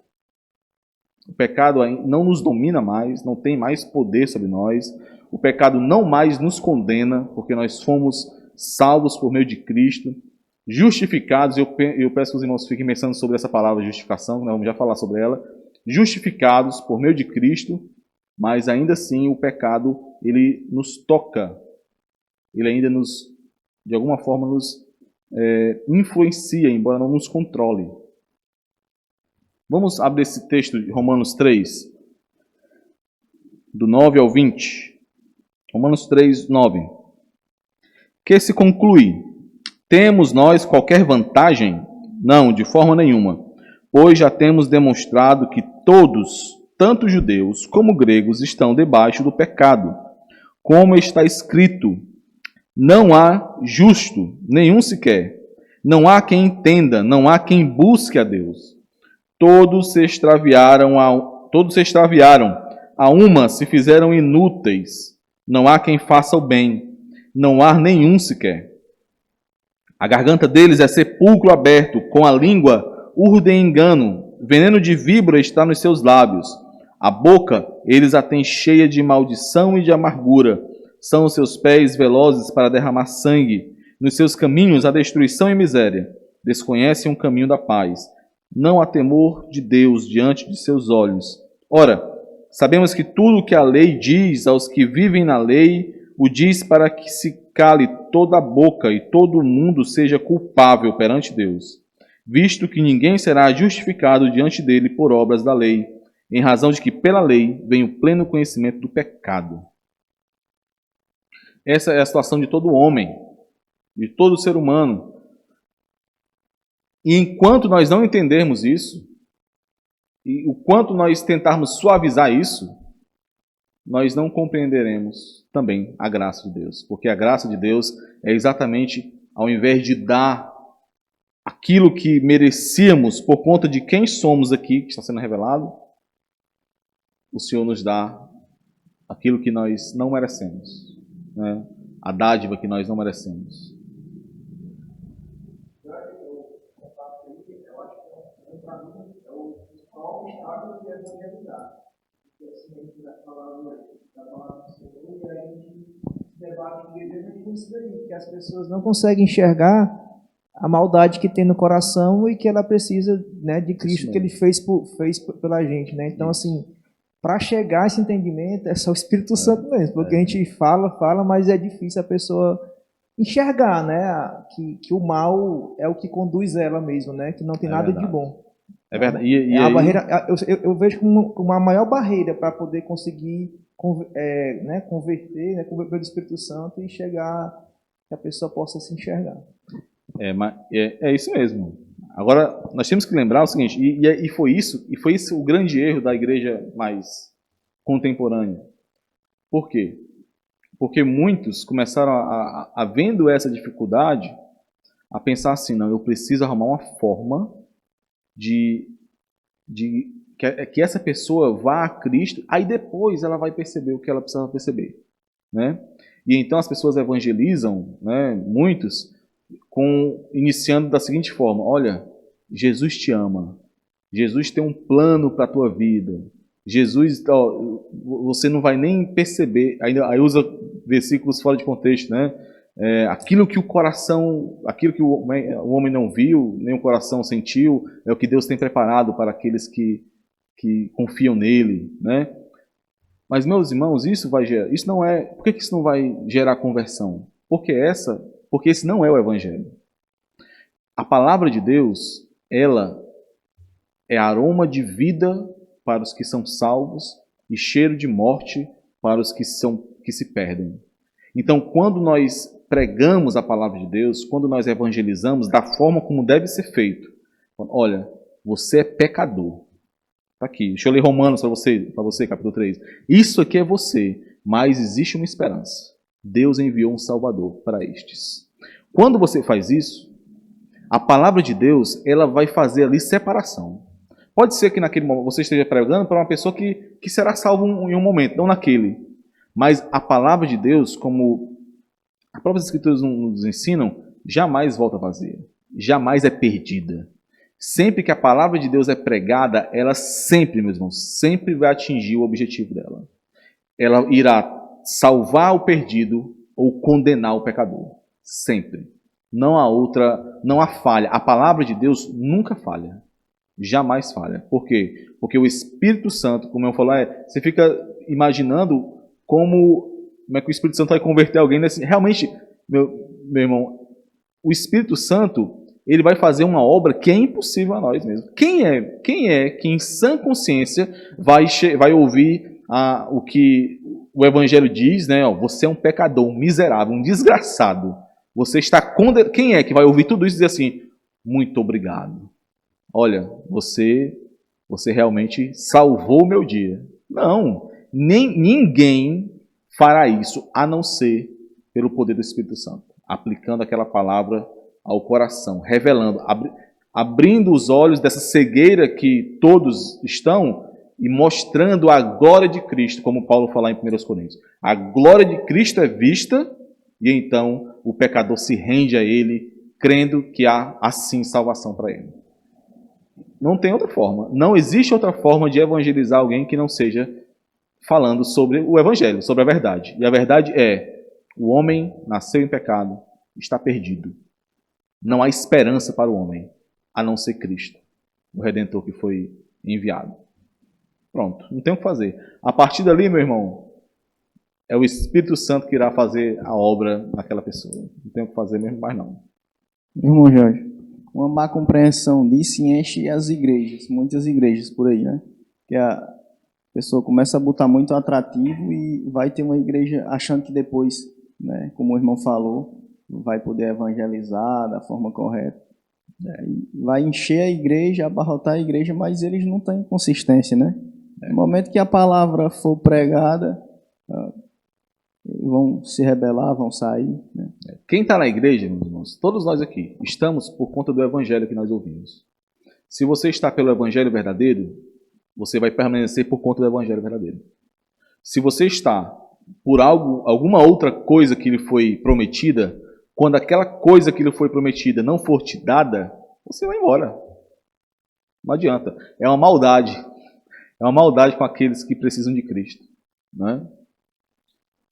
S1: O pecado não nos domina mais, não tem mais poder sobre nós. O pecado não mais nos condena, porque nós fomos salvos por meio de Cristo, justificados. Eu peço que os irmãos fiquem pensando sobre essa palavra justificação, que nós vamos já falar sobre ela. Justificados por meio de Cristo, mas ainda assim o pecado, ele nos toca. Ele ainda de alguma forma, nos influencia, embora não nos controle. Vamos abrir esse texto de Romanos 3, do 9 ao 20. Romanos 3, 9. Que se conclui: temos nós qualquer vantagem? Não, de forma nenhuma, pois já temos demonstrado que todos, tanto judeus como gregos, estão debaixo do pecado. Como está escrito: não há justo, nenhum sequer. Não há quem entenda, não há quem busque a Deus. Todos se extraviaram, a uma se fizeram inúteis. Não há quem faça o bem, não há nenhum sequer. A garganta deles é sepulcro aberto, com a língua urdem engano. Veneno de víbora está nos seus lábios. A boca eles a têm cheia de maldição e de amargura. São os seus pés velozes para derramar sangue. Nos seus caminhos há destruição e miséria. Desconhecem o caminho da paz. Não há temor de Deus diante de seus olhos. Ora, sabemos que tudo o que a lei diz aos que vivem na lei, o diz para que se cale toda a boca e todo o mundo seja culpável perante Deus, visto que ninguém será justificado diante dele por obras da lei, em razão de que pela lei vem o pleno conhecimento do pecado. Essa é a situação de todo homem, de todo ser humano. E enquanto nós não entendermos isso, e o quanto nós tentarmos suavizar isso, nós não compreenderemos também a graça de Deus. Porque a graça de Deus é exatamente, ao invés de dar aquilo que merecíamos por conta de quem somos aqui, que está sendo revelado, o Senhor nos dá aquilo que nós não merecemos, né? A dádiva que nós não merecemos.
S2: Que as pessoas não conseguem enxergar a maldade que tem no coração e que ela precisa, né, de Cristo, que ele fez pela gente, né? Então, assim, para chegar a esse entendimento é só o Espírito Santo mesmo, porque a gente fala, mas é difícil a pessoa enxergar, né, que o mal é o que conduz ela mesmo, né, que não tem nada de bom.
S1: É verdade.
S2: E a barreira, eu vejo como a maior barreira para poder conseguir converter, né, converter o Espírito Santo e chegar que a pessoa possa se enxergar.
S1: É isso mesmo. Agora, nós temos que lembrar o seguinte, e foi isso o grande erro da igreja mais contemporânea. Por quê? Porque muitos começaram vendo essa dificuldade, a pensar assim, não, eu preciso arrumar uma forma de que essa pessoa vá a Cristo, aí depois ela vai perceber o que ela precisa perceber, né? E então as pessoas evangelizam, né, muitos, iniciando da seguinte forma: olha, Jesus te ama, Jesus tem um plano para a tua vida, Jesus, você não vai nem perceber, aí usa versículos fora de contexto, né? Aquilo que o homem não viu, nem o coração sentiu, é o que Deus tem preparado para aqueles que confiam nele, né? Mas, meus irmãos, por que isso não vai gerar conversão? Porque esse não é o Evangelho. A palavra de Deus, ela é aroma de vida para os que são salvos e cheiro de morte para os que se perdem. Então, quando nós pregamos a palavra de Deus, quando nós evangelizamos da forma como deve ser feito, olha, você é pecador. Está aqui, deixa eu ler Romanos para você, capítulo 3. Isso aqui é você, mas existe uma esperança. Deus enviou um Salvador para estes. Quando você faz isso, a palavra de Deus, ela vai fazer ali separação. Pode ser que naquele momento você esteja pregando para uma pessoa que será salva em um momento, não naquele. Mas a palavra de Deus, como as próprias Escrituras nos ensinam, jamais volta vazia. Jamais é perdida. Sempre que a palavra de Deus é pregada, ela sempre, meus irmãos, sempre vai atingir o objetivo dela. Ela irá salvar o perdido ou condenar o pecador. Sempre. Não há outra, não há falha. A palavra de Deus nunca falha. Jamais falha. Por quê? Porque o Espírito Santo, como eu falei, você fica imaginando como é que o Espírito Santo vai converter alguém nesse... Realmente, meu irmão, o Espírito Santo, ele vai fazer uma obra que é impossível a nós mesmos. Quem é que em sã consciência vai ouvir o que o Evangelho diz, né? Ó, você é um pecador, um miserável, um desgraçado. Você está condenado. Quem é que vai ouvir tudo isso e dizer assim, muito obrigado. Olha, você realmente salvou o meu dia. Não, ninguém fará isso, a não ser pelo poder do Espírito Santo, aplicando aquela palavra ao coração, revelando, abrindo os olhos dessa cegueira que todos estão e mostrando a glória de Cristo, como Paulo fala em 1 Coríntios. A glória de Cristo é vista e então o pecador se rende a Ele, crendo que há, assim, salvação para ele. Não tem outra forma. Não existe outra forma de evangelizar alguém que não seja falando sobre o Evangelho, sobre a verdade. E a verdade é, o homem nasceu em pecado, está perdido. Não há esperança para o homem, a não ser Cristo, o Redentor que foi enviado. Pronto, não tem o que fazer. A partir dali, meu irmão, é o Espírito Santo que irá fazer a obra naquela pessoa. Não tem o que fazer mesmo mais não.
S3: Irmão Jorge, uma má compreensão disso enche as igrejas, muitas igrejas por aí, né? Que a pessoa começa a botar muito atrativo e vai ter uma igreja achando que depois, né, como o irmão falou, vai poder evangelizar da forma correta. Vai encher a igreja, abarrotar a igreja, mas eles não têm consistência, né? No momento que a palavra for pregada, vão se rebelar, vão sair, né?
S1: Quem está na igreja, meus irmãos, todos nós aqui, estamos por conta do evangelho que nós ouvimos. Se você está pelo evangelho verdadeiro, você vai permanecer por conta do evangelho verdadeiro. Se você está por alguma outra coisa que lhe foi prometida, quando aquela coisa que lhe foi prometida não for te dada, você vai embora. Não adianta. É uma maldade. É uma maldade com aqueles que precisam de Cristo, né?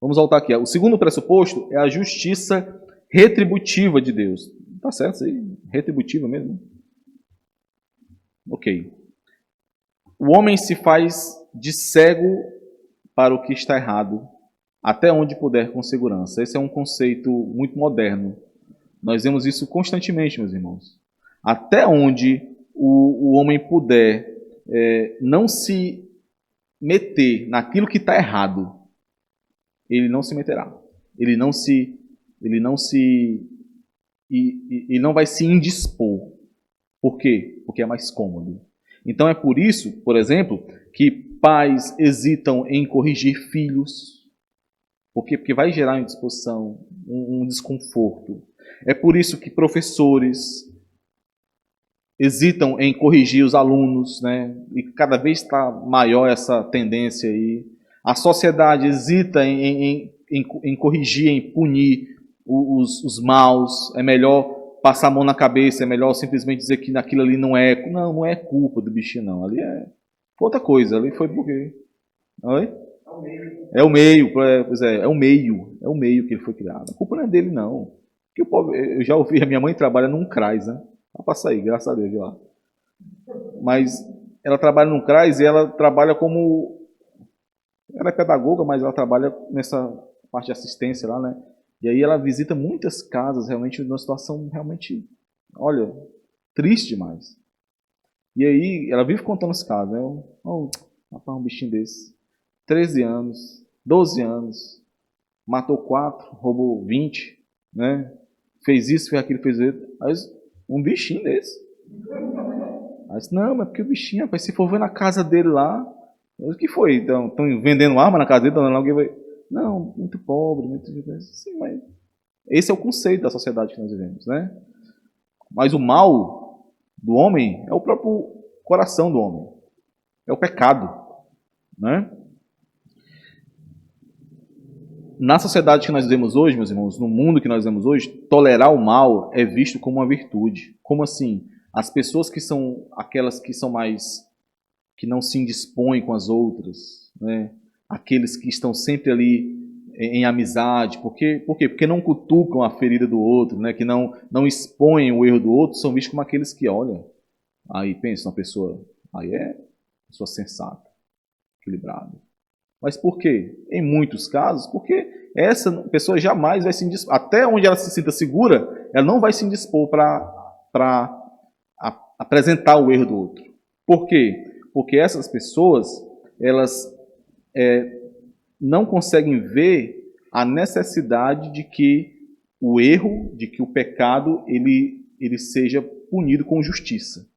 S1: Vamos voltar aqui. O segundo pressuposto é a justiça retributiva de Deus. Tá certo isso aí? Retributiva mesmo? Ok. O homem se faz de cego para o que está errado, até onde puder com segurança. Esse é um conceito muito moderno. Nós vemos isso constantemente, meus irmãos. Até onde o homem puder não se meter naquilo que está errado, ele não se meterá. Ele não vai se indispor. Por quê? Porque é mais cômodo. Então é por isso, por exemplo, que pais hesitam em corrigir filhos. Por quê? Porque vai gerar indisposição, um desconforto. É por isso que professores hesitam em corrigir os alunos, né? E cada vez está maior essa tendência aí. A sociedade hesita em corrigir, em punir os maus. É melhor passar a mão na cabeça, é melhor simplesmente dizer que aquilo ali não é culpa do bichinho, não. Ali foi outra coisa, ali foi porque... Oi? É o meio, pois é o meio que ele foi criado. A culpa não é dele, não. Porque o pobre, eu já ouvi, a minha mãe trabalha num CRAS, né? Ela passa aí, graças a Deus, de lá. Mas ela trabalha num CRAS e ela trabalha como... Ela é pedagoga, mas ela trabalha nessa parte de assistência lá, né? E aí ela visita muitas casas, realmente, numa situação realmente, olha, triste demais. E aí ela vive contando os casos, né? Rapaz, um bichinho desse. 13 anos, 12 anos, matou 4, roubou 20, né? Fez isso, fez aquilo, fez isso. Aí, um bichinho desse. Aí disse, não, mas porque o bichinho, rapaz, se for ver na casa dele lá, o que foi? Então, estão vendendo arma na casa dele? Então, alguém vai... Não, muito pobre, muito... Sim, mas esse é o conceito da sociedade que nós vivemos, né? Mas o mal do homem é o próprio coração do homem. É o pecado, né? Na sociedade que nós vivemos hoje, meus irmãos, no mundo que nós vivemos hoje, tolerar o mal é visto como uma virtude. Como assim? As pessoas que são aquelas que são mais, que não se indispõem com as outras, né? Aqueles que estão sempre ali em amizade, por quê? Porque não cutucam a ferida do outro, né? Que não expõem o erro do outro, são vistos como aqueles que, olha, aí pensa uma pessoa, aí é uma pessoa sensata, equilibrada. Mas por quê? Em muitos casos, porque essa pessoa jamais vai se indispor, até onde ela se sinta segura, ela não vai se indispor para apresentar o erro do outro. Por quê? Porque essas pessoas, elas não conseguem ver a necessidade de que o erro, de que o pecado, ele seja punido com justiça.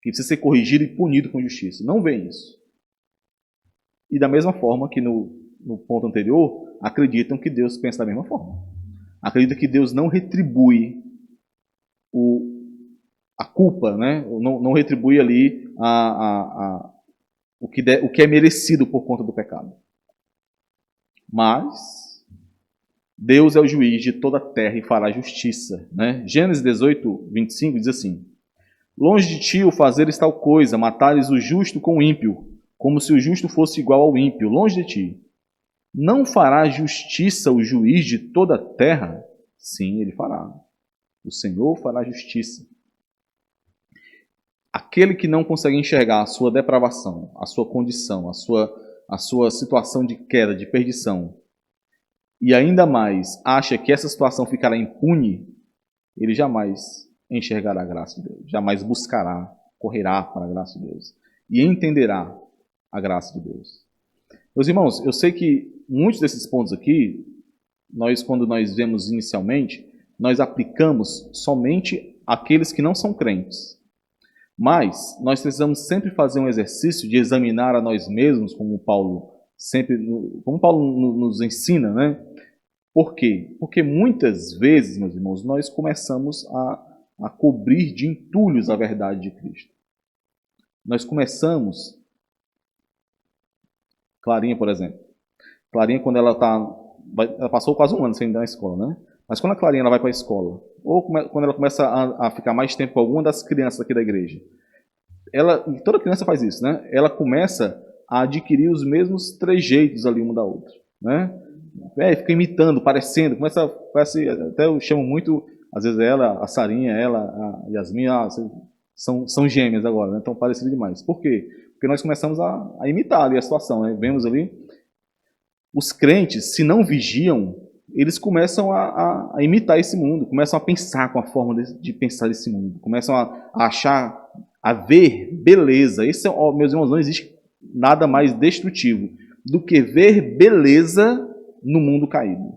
S1: Que precisa ser corrigido e punido com justiça. Não veem isso. E da mesma forma que no ponto anterior, acreditam que Deus pensa da mesma forma. Acreditam que Deus não retribui a culpa, né? Não retribui ali o que é merecido por conta do pecado. Mas Deus é o juiz de toda a terra e fará justiça, né? Gênesis 18, 25 diz assim: longe de ti o fazeres tal coisa, matares o justo com o ímpio, como se o justo fosse igual ao ímpio, longe de ti. Não fará justiça o juiz de toda a terra? Sim, ele fará. O Senhor fará justiça. Aquele que não consegue enxergar a sua depravação, a sua condição, a sua situação de queda, de perdição, e ainda mais acha que essa situação ficará impune, ele jamais enxergará a graça de Deus, jamais buscará, correrá para a graça de Deus e entenderá a graça de Deus. Meus irmãos, eu sei que muitos desses pontos aqui, quando nós vemos inicialmente, nós aplicamos somente àqueles que não são crentes. Mas nós precisamos sempre fazer um exercício de examinar a nós mesmos, como Paulo nos ensina, né? Por quê? Porque muitas vezes, meus irmãos, nós começamos a cobrir de entulhos a verdade de Cristo. Nós começamos... Clarinha, por exemplo. Clarinha, quando ela passou quase um ano sem ir na escola, né? Mas quando a Clarinha ela vai para a escola, ou quando ela começa a ficar mais tempo com alguma das crianças aqui da igreja, toda criança faz isso, né? Ela começa a adquirir os mesmos trejeitos ali uma da outra, né? Fica imitando, parecendo, parece, até eu chamo muito, às vezes ela, a Sarinha, ela, a Yasmin, são gêmeas agora, né? Estão parecidas demais. Por quê? Porque nós começamos a imitar ali a situação, né? Vemos ali, os crentes, se não vigiam, eles começam a imitar esse mundo, começam a pensar com a forma de pensar desse mundo, começam a achar, a ver beleza. Esse, meus irmãos, não existe nada mais destrutivo do que ver beleza no mundo caído.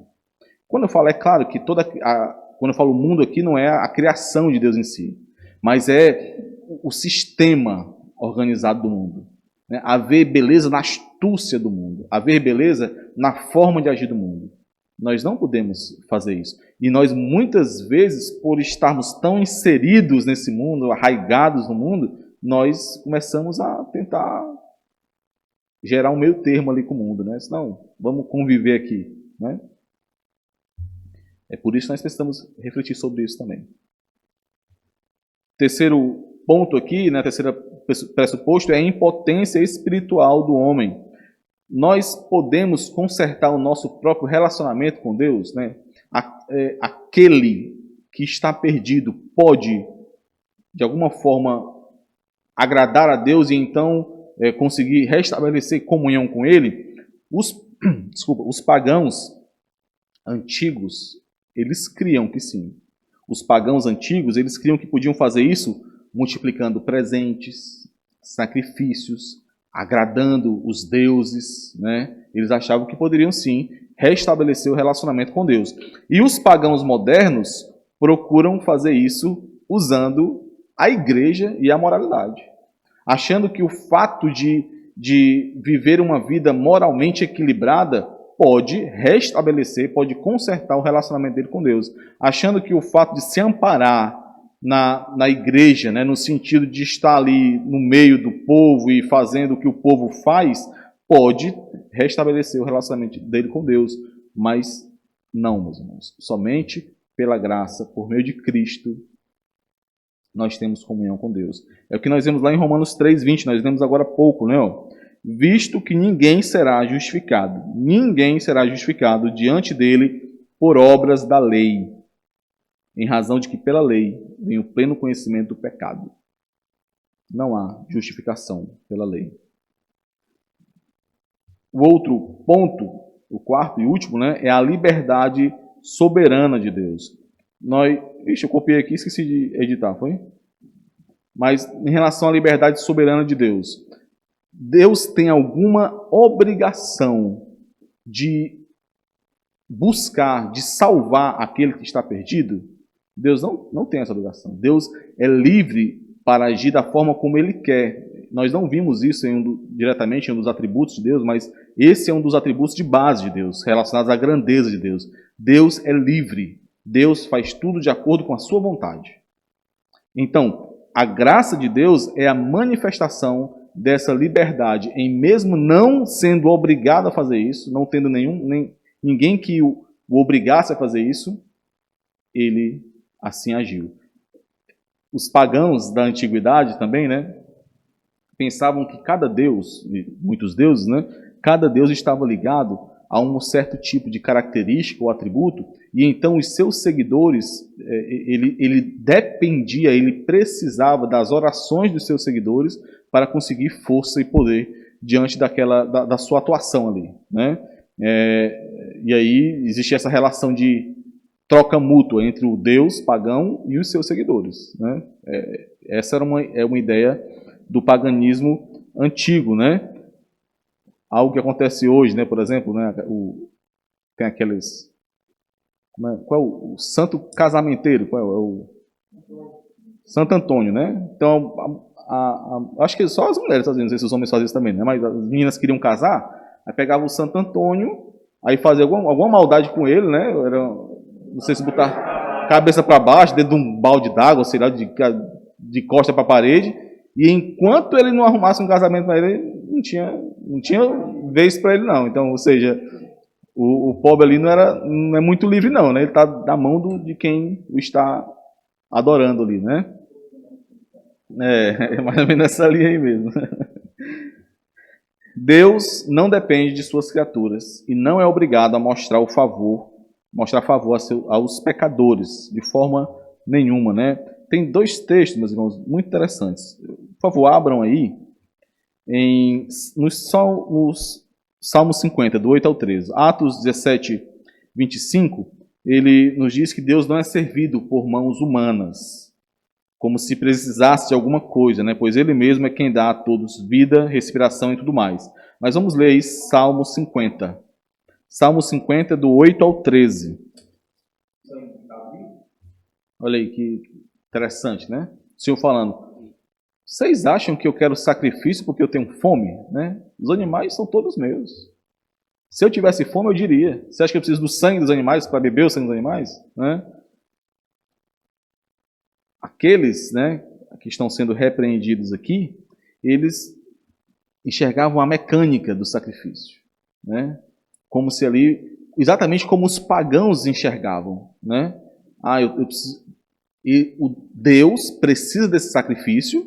S1: Quando eu falo, é claro que quando eu falo mundo aqui, não é a criação de Deus em si, mas é o sistema organizado do mundo. Né? A ver beleza na astúcia do mundo, a ver beleza na forma de agir do mundo. Nós não podemos fazer isso. E nós, muitas vezes, por estarmos tão inseridos nesse mundo, arraigados no mundo, nós começamos a tentar gerar um meio termo ali com o mundo, né? Senão, vamos conviver aqui, né? É por isso que nós precisamos refletir sobre isso também. Terceiro ponto aqui, né, terceiro pressuposto, é a impotência espiritual do homem. Nós podemos consertar o nosso próprio relacionamento com Deus, né? Aquele que está perdido pode, de alguma forma, agradar a Deus e então conseguir restabelecer comunhão com Ele. Os pagãos antigos, eles criam que sim. Os pagãos antigos, eles criam que podiam fazer isso multiplicando presentes, sacrifícios, agradando os deuses, né? Eles achavam que poderiam sim restabelecer o relacionamento com Deus. E os pagãos modernos procuram fazer isso usando a igreja e a moralidade, achando que o fato de viver uma vida moralmente equilibrada pode restabelecer, pode consertar o relacionamento dele com Deus, achando que o fato de se amparar na igreja, né, no sentido de estar ali no meio do povo e fazendo o que o povo faz, pode restabelecer o relacionamento dele com Deus. Mas não, meus irmãos. Somente pela graça, por meio de Cristo, nós temos comunhão com Deus. É o que nós vemos lá em Romanos 3:20, nós lemos agora há pouco, né? Visto que ninguém será justificado diante dele por obras da lei, em razão de que pela lei vem o pleno conhecimento do pecado. Não há justificação pela lei. O outro ponto, o quarto e último, né, é a liberdade soberana de Deus. Eu copiei aqui, esqueci de editar, foi? Mas em relação à liberdade soberana de Deus, Deus tem alguma obrigação de buscar, de salvar aquele que está perdido? Deus não tem essa obrigação. Deus é livre para agir da forma como Ele quer. Nós não vimos isso diretamente em um dos atributos de Deus, mas esse é um dos atributos de base de Deus, relacionados à grandeza de Deus. Deus é livre. Deus faz tudo de acordo com a sua vontade. Então, a graça de Deus é a manifestação dessa liberdade, em mesmo não sendo obrigado a fazer isso, não tendo ninguém que o obrigasse a fazer isso, ele assim agiu. Os pagãos da antiguidade também, né, pensavam que cada deus, muitos deuses, né, cada deus estava ligado a um certo tipo de característica ou atributo, e então os seus seguidores, ele dependia, ele precisava das orações dos seus seguidores para conseguir força e poder diante da sua atuação ali, né? E aí existe essa relação de troca mútua entre o Deus pagão e os seus seguidores, né? Essa era uma ideia do paganismo antigo, né? Algo que acontece hoje, né? Por exemplo, né? Tem aqueles... Qual é o santo casamenteiro? Qual é o Santo Antônio, né? Então, acho que só as mulheres faziam, não sei se os homens faziam isso também, né? Mas as meninas queriam casar, aí pegavam o Santo Antônio, aí fazia alguma maldade com ele, né? Não sei se botar cabeça para baixo, dentro de um balde d'água, sei lá, de costa para a parede, e enquanto ele não arrumasse um casamento para ele, não tinha vez para ele não. Então, ou seja, o pobre ali não é muito livre não, né? Ele está na mão de quem o está adorando ali, né? É mais ou menos essa linha aí mesmo. Deus não depende de suas criaturas e não é obrigado a mostrar favor aos pecadores, de forma nenhuma, né? Tem dois textos, meus irmãos, muito interessantes. Por favor, abram aí nos Salmos 50, do 8 ao 13. Atos 17, 25, ele nos diz que Deus não é servido por mãos humanas, como se precisasse de alguma coisa, né? Pois Ele mesmo é quem dá a todos vida, respiração e tudo mais. Mas vamos ler aí Salmo 50. Salmo 50, do 8 ao 13. Olha aí que interessante, né? O Senhor falando, vocês acham que eu quero sacrifício porque eu tenho fome? Né? Os animais são todos meus. Se eu tivesse fome, eu diria. Você acha que eu preciso do sangue dos animais para beber o sangue dos animais? Né? Aqueles, né, que estão sendo repreendidos aqui, eles enxergavam a mecânica do sacrifício, né? Como se ali, exatamente como os pagãos enxergavam, né? Eu preciso, e o Deus precisa desse sacrifício.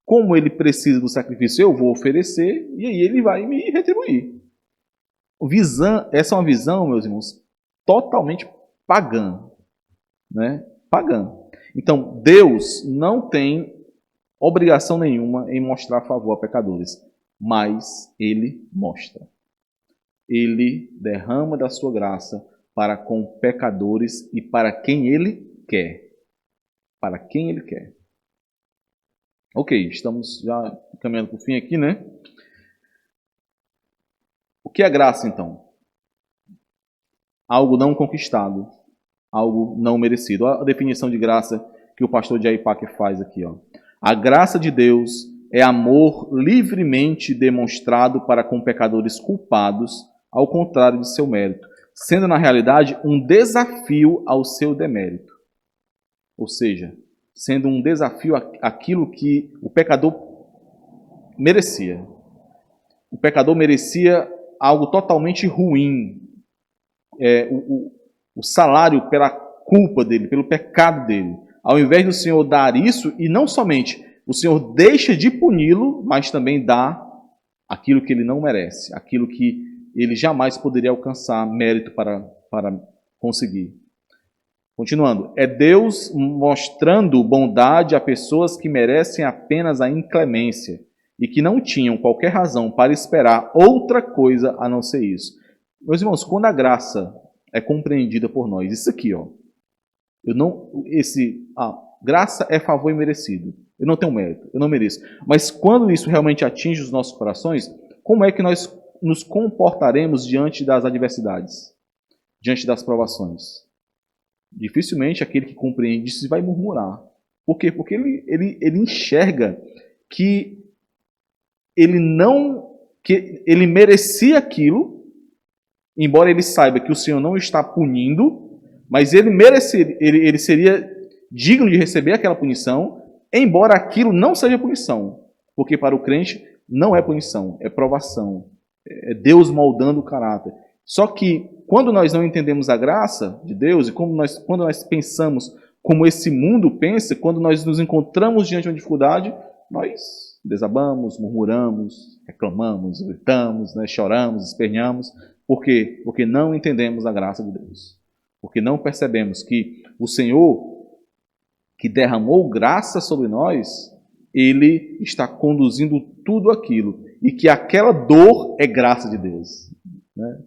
S1: Como ele precisa do sacrifício, eu vou oferecer e aí ele vai me retribuir. Essa é uma visão, meus irmãos, totalmente pagã, né? Pagã. Então, Deus não tem obrigação nenhuma em mostrar favor a pecadores, mas Ele mostra. Ele derrama da sua graça para com pecadores e para quem Ele quer. Para quem Ele quer. Ok, estamos já caminhando para o fim aqui, né? O que é graça, então? Algo não conquistado. Algo não merecido. A definição de graça que o pastor Jair Packer faz aqui. A graça de Deus é amor livremente demonstrado para com pecadores culpados, ao contrário de seu mérito, sendo na realidade um desafio ao seu demérito. Ou seja, sendo um desafio àquilo que o pecador merecia. O pecador merecia algo totalmente ruim. O salário pela culpa dele, pelo pecado dele. ao invés do Senhor dar isso, e não somente, o Senhor deixa de puni-lo, mas também dá aquilo que ele não merece, aquilo que ele jamais poderia alcançar mérito para conseguir. Continuando, é Deus mostrando bondade a pessoas que merecem apenas a inclemência e que não tinham qualquer razão para esperar outra coisa a não ser isso. Meus irmãos, quando a graça é compreendida por nós, isso aqui, ó, graça é favor imerecido. Eu não tenho mérito, eu não mereço. Mas quando isso realmente atinge os nossos corações, como é que nós nos comportaremos diante das adversidades, diante das provações? Dificilmente aquele que compreende isso vai murmurar. Por quê? Porque ele enxerga que ele merecia aquilo, embora ele saiba que o Senhor não está punindo, mas ele seria digno de receber aquela punição, embora aquilo não seja punição. Porque para o crente não é punição, é provação. É Deus moldando o caráter. Só que quando nós não entendemos a graça de Deus e quando nós pensamos como esse mundo pensa, quando nós nos encontramos diante de uma dificuldade, nós desabamos, murmuramos, reclamamos, gritamos, choramos, esperneamos. Por quê? Porque não entendemos a graça de Deus. Porque não percebemos que o Senhor, que derramou graça sobre nós, Ele está conduzindo tudo aquilo. E que aquela dor é graça de Deus. Né?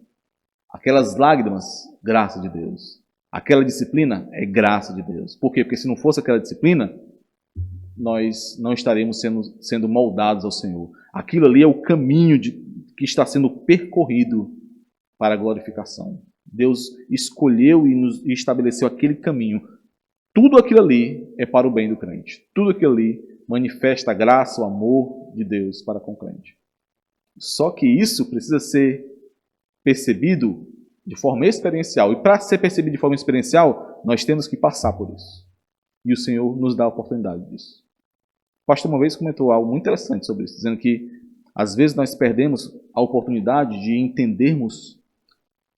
S1: Aquelas lágrimas, graça de Deus. Aquela disciplina é graça de Deus. Por quê? Porque se não fosse aquela disciplina, nós não estaremos sendo moldados ao Senhor. Aquilo ali é o caminho que está sendo percorrido para a glorificação. Deus escolheu e estabeleceu aquele caminho. Tudo aquilo ali é para o bem do crente. Tudo aquilo ali manifesta a graça, o amor de Deus para com o crente. Só que isso precisa ser percebido de forma experiencial. E para ser percebido de forma experiencial, nós temos que passar por isso. E o Senhor nos dá a oportunidade disso. O pastor uma vez comentou algo muito interessante sobre isso, dizendo que às vezes nós perdemos a oportunidade de entendermos,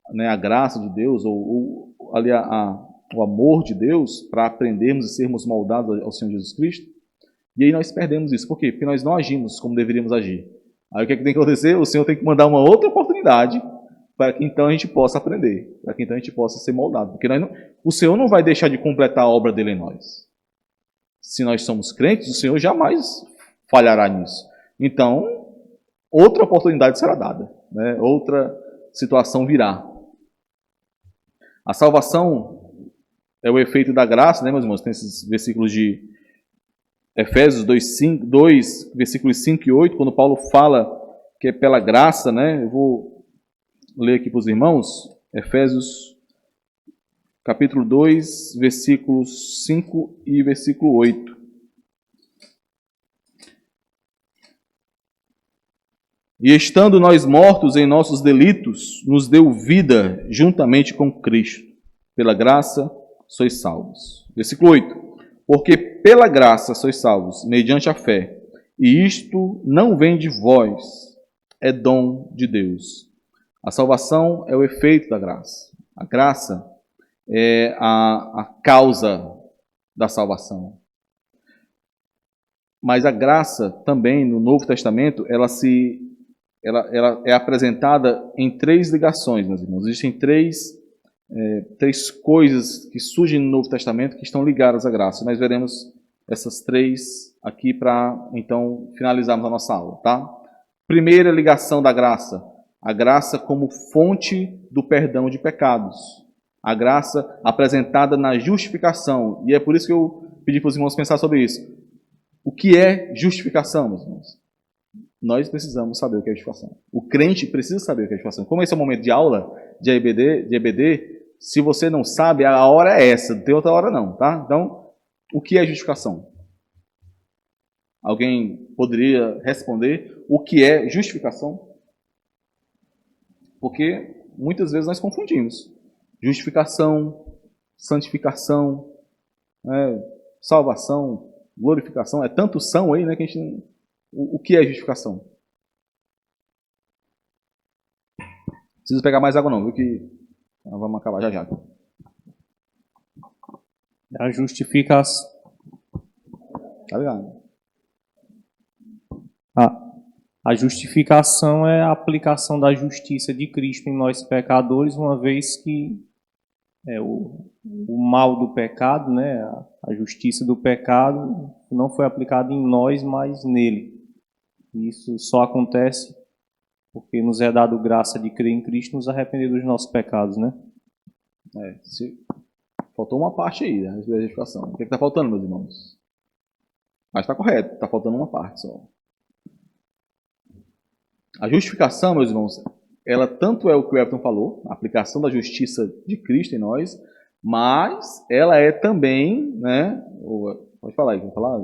S1: a graça de Deus, ou ali o amor de Deus, para aprendermos e sermos moldados ao Senhor Jesus Cristo. E aí nós perdemos isso. Por quê? Porque nós não agimos como deveríamos agir. Aí o que é que tem que acontecer? O Senhor tem que mandar uma outra oportunidade para que então a gente possa aprender, para que então a gente possa ser moldado. Porque o Senhor não vai deixar de completar a obra dele em nós. Se nós somos crentes, o Senhor jamais falhará nisso. Então, outra oportunidade será dada, outra situação virá. A salvação é o efeito da graça, meus irmãos? Tem esses versículos de Efésios 2, versículos 5 e 8, quando Paulo fala que é pela graça, eu vou ler aqui para os irmãos, Efésios capítulo 2, versículos 5 e versículo 8. E estando nós mortos em nossos delitos, nos deu vida juntamente com Cristo. Pela graça sois salvos. Versículo 8. Porque pela graça sois salvos, mediante a fé. E isto não vem de vós, é dom de Deus. A salvação é o efeito da graça. A graça é a causa da salvação. Mas a graça também, no Novo Testamento, ela é apresentada em três ligações, meus irmãos. Existem três coisas que surgem no Novo Testamento que estão ligadas à graça. Nós veremos essas três aqui para, então, finalizarmos a nossa aula, tá? Primeira ligação da graça. A graça como fonte do perdão de pecados. A graça apresentada na justificação. E é por isso que eu pedi para os irmãos pensar sobre isso. O que é justificação, meus irmãos? Nós precisamos saber o que é justificação. O crente precisa saber o que é justificação. Como esse é o momento de aula de EBD, se você não sabe, a hora é essa, não tem outra hora não, tá? Então, o que é justificação? Alguém poderia responder o que é justificação? Porque muitas vezes nós confundimos. Justificação, santificação, salvação, glorificação, é tanto são aí, que a gente... O que é justificação? Não preciso pegar mais água não, viu, que vamos acabar já.
S5: A justificação,
S1: Tá ligado?
S5: a justificação é a aplicação da justiça de Cristo em nós pecadores, uma vez que o mal do pecado, né, a justiça do pecado não foi aplicada em nós, mas nele. E isso só acontece porque nos é dado graça de crer em Cristo e nos arrepender dos nossos pecados, né?
S1: Faltou uma parte aí, né, da justificação. O que está faltando, meus irmãos? Mas está correto, está faltando uma parte só. A justificação, meus irmãos, ela tanto é o que o Everton falou, a aplicação da justiça de Cristo em nós, mas ela é também, né? Pode falar aí, vamos falar?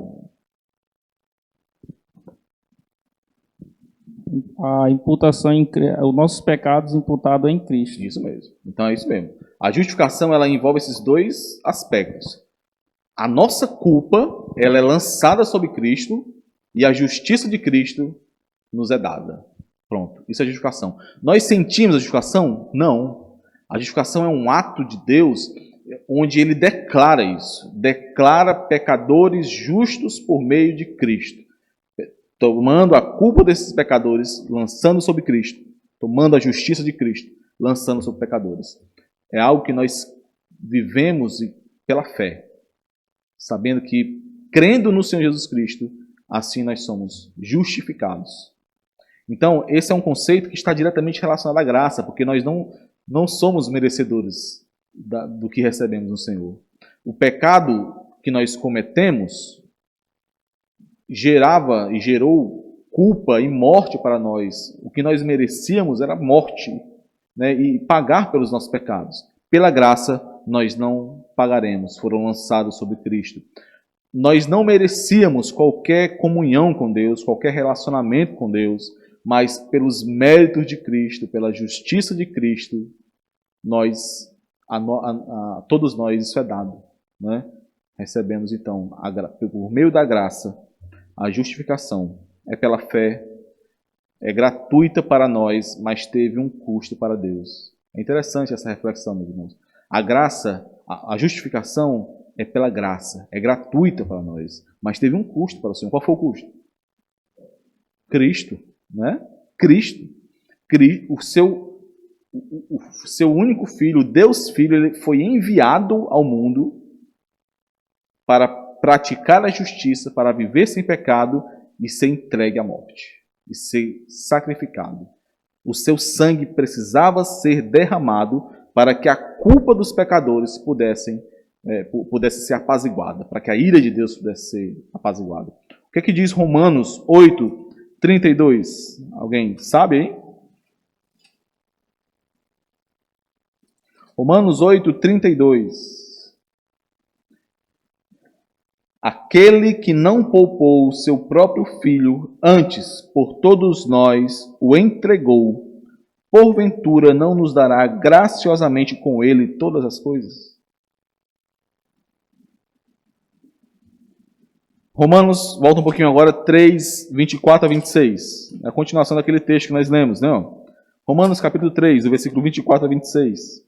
S6: A imputação os nossos pecados imputados em Cristo.
S1: Isso mesmo. Então é isso mesmo. A justificação ela envolve esses dois aspectos. A nossa culpa ela é lançada sobre Cristo e a justiça de Cristo nos é dada. Pronto. Isso é justificação. Nós sentimos a justificação? Não. A justificação é um ato de Deus onde Ele declara isso. Declara pecadores justos por meio de Cristo. Tomando a culpa desses pecadores, lançando sobre Cristo. Tomando a justiça de Cristo, lançando sobre pecadores. É algo que nós vivemos pela fé. Sabendo que, crendo no Senhor Jesus Cristo, assim nós somos justificados. Então, esse é um conceito que está diretamente relacionado à graça, porque nós não somos merecedores do que recebemos no Senhor. O pecado que nós cometemos gerava e gerou culpa e morte para nós. O que nós merecíamos era morte, né, e pagar pelos nossos pecados. Pela graça, nós não pagaremos, foram lançados sobre Cristo. Nós não merecíamos qualquer comunhão com Deus, qualquer relacionamento com Deus, mas pelos méritos de Cristo, pela justiça de Cristo, todos nós isso é dado, né? Recebemos então, por meio da graça, a justificação. É pela fé, é gratuita para nós, mas teve um custo para Deus. É interessante essa reflexão, meus irmãos. A graça, a justificação é pela graça, é gratuita para nós, mas teve um custo para o Senhor. Qual foi o custo? Cristo, né? Cristo, o seu único filho, Deus Filho, ele foi enviado ao mundo para praticar a justiça, para viver sem pecado e ser entregue à morte, e ser sacrificado. O seu sangue precisava ser derramado para que a culpa dos pecadores pudesse ser apaziguada, para que a ira de Deus pudesse ser apaziguada. O que é que diz Romanos 8:32? Alguém sabe aí? Romanos 8:32. Aquele que não poupou o seu próprio filho, antes, por todos nós, o entregou, porventura não nos dará graciosamente com ele todas as coisas? Romanos, volta um pouquinho agora, 3:24-26. É a continuação daquele texto que nós lemos, não? Romanos capítulo 3, do versículo 24-26.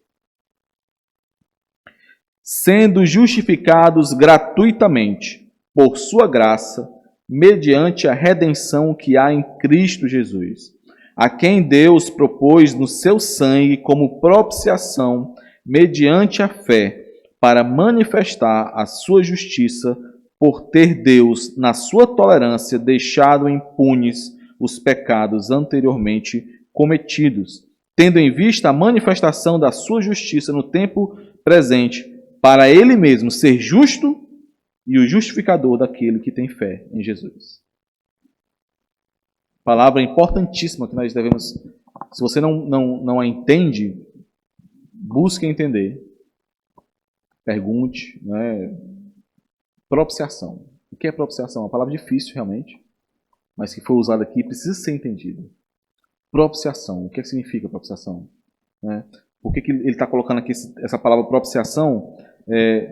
S1: Sendo justificados gratuitamente por sua graça, mediante a redenção que há em Cristo Jesus, a quem Deus propôs no seu sangue como propiciação, mediante a fé, para manifestar a sua justiça, por ter Deus, na sua tolerância, deixado impunes os pecados anteriormente cometidos, tendo em vista a manifestação da sua justiça no tempo presente, para Ele mesmo ser justo e o justificador daquele que tem fé em Jesus. Palavra importantíssima que nós devemos, se você não a entende, busque entender, pergunte, né? Propiciação. O que é propiciação? É uma palavra difícil realmente, mas que foi usada aqui precisa ser entendida. Propiciação. O que significa propiciação? Né? Por que ele está colocando aqui essa palavra propiciação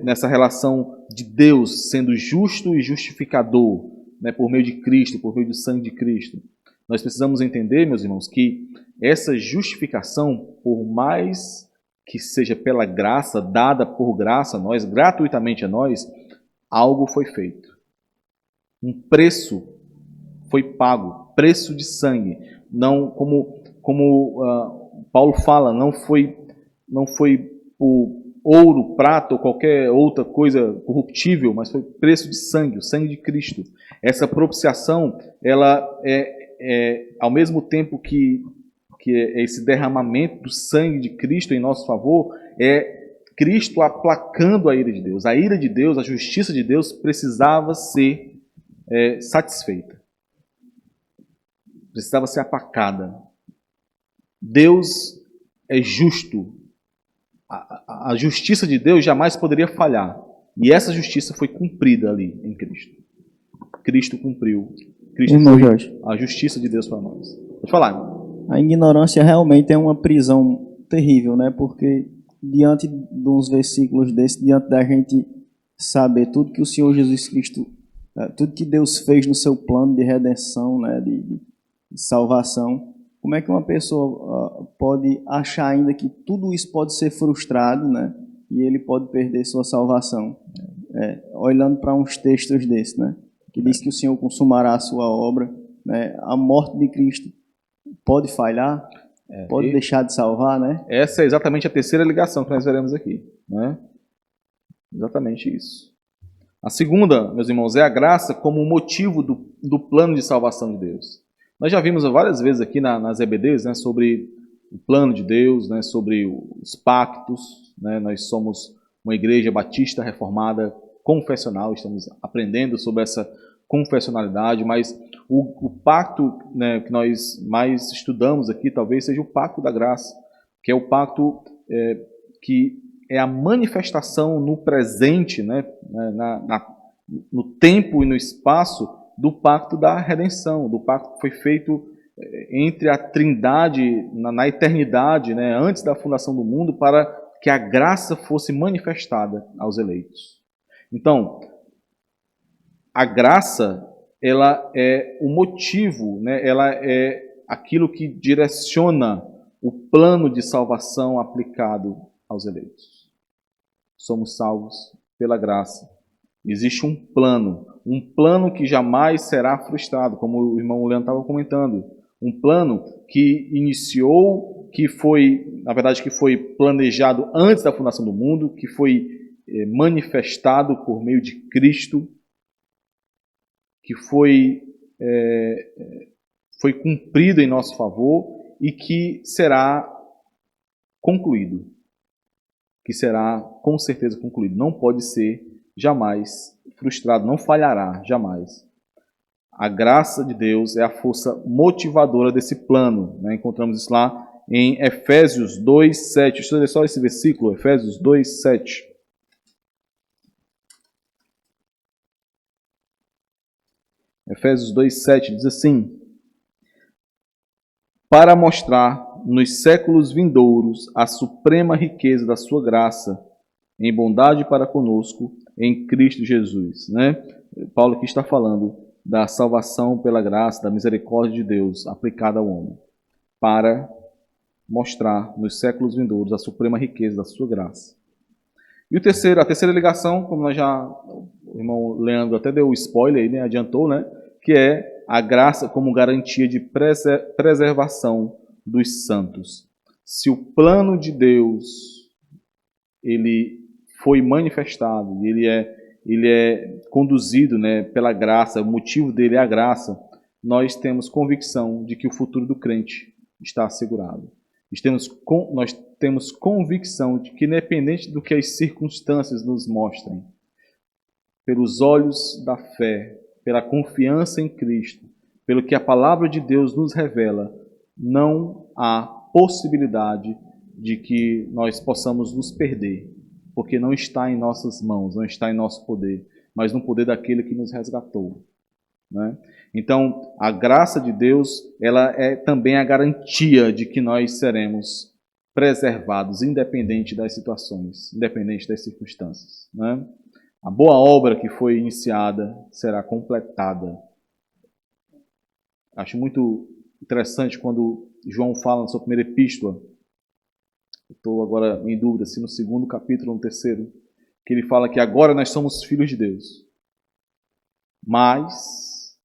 S1: nessa relação de Deus sendo justo e justificador, né, por meio de Cristo, por meio do sangue de Cristo? Nós precisamos entender, meus irmãos, que essa justificação, por mais que seja pela graça, dada por graça a nós, gratuitamente a nós, algo foi feito. Um preço foi pago, preço de sangue. Não, como Paulo fala, não foi o ouro, prata ou qualquer outra coisa corruptível, mas foi preço de sangue, o sangue de Cristo. Essa propiciação, ela ao mesmo tempo que esse derramamento do sangue de Cristo em nosso favor, é Cristo aplacando a ira de Deus. A ira de Deus, a justiça de Deus precisava ser satisfeita. Precisava ser apacada. Deus é justo. A justiça de Deus jamais poderia falhar. E essa justiça foi cumprida ali em Cristo. Cristo cumpriu. Cristo
S3: Irmão
S1: foi
S3: Jorge,
S1: a justiça de Deus para nós. Pode falar, irmão.
S3: a ignorância realmente é uma prisão terrível, né? Porque diante de uns versículos desses, diante da gente saber tudo que o Senhor Jesus Cristo, tudo que Deus fez no seu plano de redenção, né? de salvação, como é que uma pessoa pode achar ainda que tudo isso pode ser frustrado, né? E ele pode perder sua salvação? Olhando para uns textos desses, né? Que diz que o Senhor consumará a sua obra, né? A morte de Cristo pode falhar, pode deixar de salvar, né?
S1: Essa é exatamente a terceira ligação que nós veremos aqui, né? Exatamente isso. A segunda, meus irmãos, é a graça como motivo do plano de salvação de Deus. Nós já vimos várias vezes aqui nas EBDs, né, sobre o plano de Deus, né, sobre os pactos, né? Nós somos uma igreja batista reformada confessional, estamos aprendendo sobre essa confessionalidade, mas o pacto, né, que nós mais estudamos aqui talvez seja o pacto da graça, que é o pacto que é a manifestação no presente, né, no tempo e no espaço do pacto da redenção, do pacto que foi feito entre a Trindade na eternidade, né, antes da fundação do mundo, para que a graça fosse manifestada aos eleitos. Então, a graça, ela é o motivo, né? Ela é aquilo que direciona o plano de salvação aplicado aos eleitos. Somos salvos pela graça. Existe um plano que jamais será frustrado, como o irmão Leandro estava comentando. Um plano que iniciou, que foi, na verdade, que foi planejado antes da fundação do mundo, que foi manifestado por meio de Cristo, que foi cumprido em nosso favor e que será concluído. Que será com certeza concluído. Não pode ser jamais frustrado, não falhará jamais. A graça de Deus é a força motivadora desse plano, né? Encontramos isso lá em Efésios 2:7. Deixa eu ler só esse versículo, Efésios 2:7. Efésios 2:7 diz assim: para mostrar nos séculos vindouros a suprema riqueza da sua graça, em bondade para conosco, em Cristo Jesus. Né? Paulo aqui está falando da salvação pela graça, da misericórdia de Deus aplicada ao homem, para mostrar nos séculos vindouros a suprema riqueza da sua graça. E a terceira ligação, como o irmão Leandro até deu o spoiler aí, né? Adiantou, né? Que é a graça como garantia de preservação dos santos. Se o plano de Deus ele foi manifestado, ele é conduzido, né, pela graça, o motivo dele é a graça, nós temos convicção de que o futuro do crente está assegurado. Nós temos convicção de que, independente do que as circunstâncias nos mostrem, pelos olhos da fé, pela confiança em Cristo, pelo que a palavra de Deus nos revela, não há possibilidade de que nós possamos nos perder, porque não está em nossas mãos, não está em nosso poder, mas no poder daquele que nos resgatou. Né? Então, a graça de Deus, ela é também a garantia de que nós seremos preservados, independente das situações, independente das circunstâncias. Né? A boa obra que foi iniciada será completada. Acho muito interessante quando João fala na sua primeira epístola, Estou agora em dúvida se no segundo capítulo ou no terceiro, que ele fala que agora nós somos filhos de Deus. Mas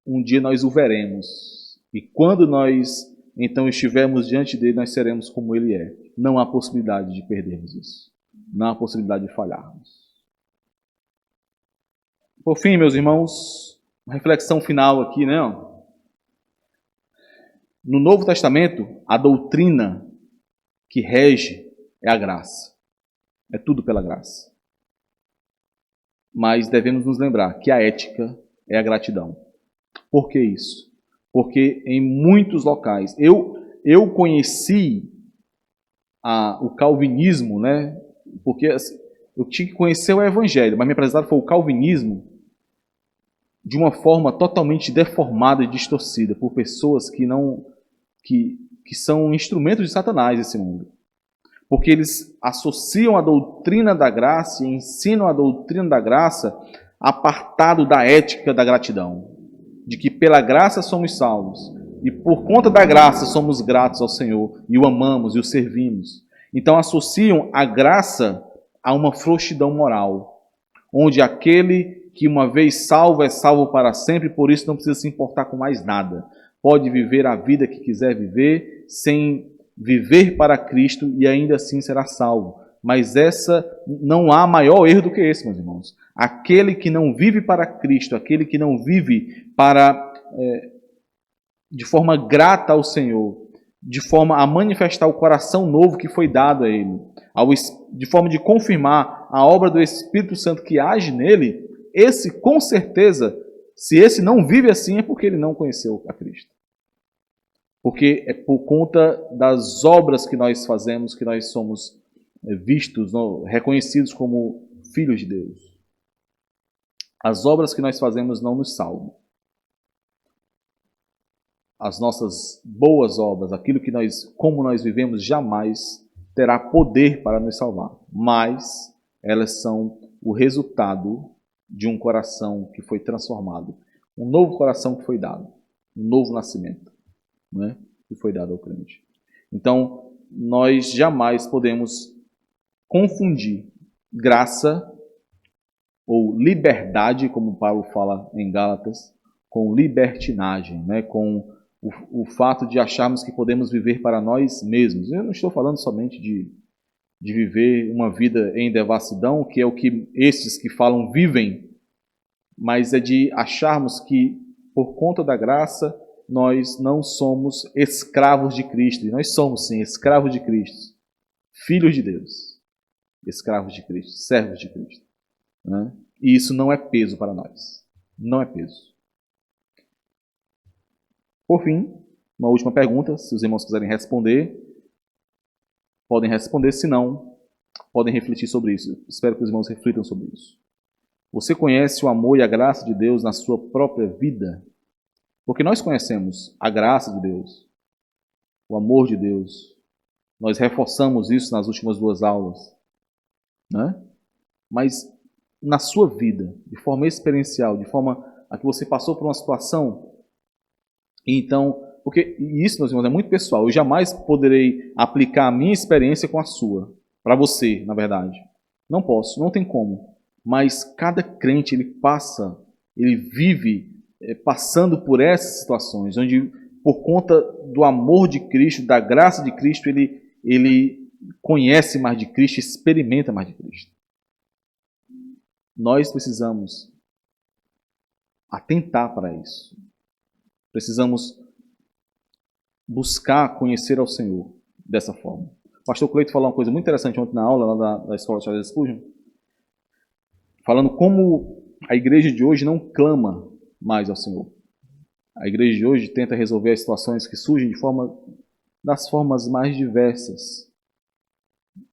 S1: um dia nós o veremos. E quando nós então estivermos diante dele, nós seremos como ele é. Não há possibilidade de perdermos isso. Não há possibilidade de falharmos. Por fim, meus irmãos, uma reflexão final aqui, né? No Novo Testamento, a doutrina que rege é a graça. É tudo pela graça. Mas devemos nos lembrar que a ética é a gratidão. Por que isso? Porque em muitos locais, eu conheci o calvinismo, né? Porque assim, eu tinha que conhecer o evangelho, mas me apresentado foi o calvinismo de uma forma totalmente deformada e distorcida por pessoas que são instrumentos de Satanás nesse mundo. Porque eles associam a doutrina da graça e ensinam a doutrina da graça apartado da ética da gratidão. De que pela graça somos salvos e por conta da graça somos gratos ao Senhor e o amamos e o servimos. Então associam a graça a uma frouxidão moral, onde aquele que uma vez salvo é salvo para sempre, por isso não precisa se importar com mais nada. Pode viver a vida que quiser viver sem viver para Cristo e ainda assim será salvo. Mas não há maior erro do que esse, meus irmãos. Aquele que não vive para Cristo, aquele que não vive de forma grata ao Senhor, de forma a manifestar o coração novo que foi dado a ele, de forma de confirmar a obra do Espírito Santo que age nele, esse com certeza, se esse não vive assim, é porque ele não conheceu a Cristo. Porque é por conta das obras que nós fazemos que nós somos vistos, reconhecidos como filhos de Deus. As obras que nós fazemos não nos salvam. As nossas boas obras, aquilo que como nós vivemos, jamais terá poder para nos salvar. Mas elas são o resultado de um coração que foi transformado. Um novo coração que foi dado. Um novo nascimento, né, que foi dado ao crente. Então, nós jamais podemos confundir graça ou liberdade, como Paulo fala em Gálatas, com libertinagem, né? Com o fato de acharmos que podemos viver para nós mesmos. Eu não estou falando somente de viver uma vida em devassidão, que é o que esses que falam vivem, mas é de acharmos que, por conta da graça, nós não somos escravos de Cristo. E nós somos, sim, escravos de Cristo, filhos de Deus, escravos de Cristo, servos de Cristo. Né? E isso não é peso para nós. Não é peso. Por fim, uma última pergunta, se os irmãos quiserem responder, podem responder, se não, podem refletir sobre isso. Espero que os irmãos reflitam sobre isso. Você conhece o amor e a graça de Deus na sua própria vida? Porque nós conhecemos a graça de Deus, o amor de Deus. Nós reforçamos isso nas últimas 2 aulas. Né? Mas na sua vida, de forma experiencial, de forma a que você passou por uma situação, então, porque isso, meus irmãos, é muito pessoal. Eu jamais poderei aplicar a minha experiência com a sua, para você, na verdade. Não posso, não tem como. Mas cada crente, ele vive passando por essas situações, onde por conta do amor de Cristo, da graça de Cristo, ele conhece mais de Cristo, experimenta mais de Cristo. Nós precisamos atentar para isso. Precisamos buscar conhecer ao Senhor dessa forma. O pastor Cleito falou uma coisa muito interessante ontem na aula lá da Escola de Charles Spurgeon, falando como a igreja de hoje não clama mais ao Senhor. A igreja de hoje tenta resolver as situações que surgem das formas mais diversas,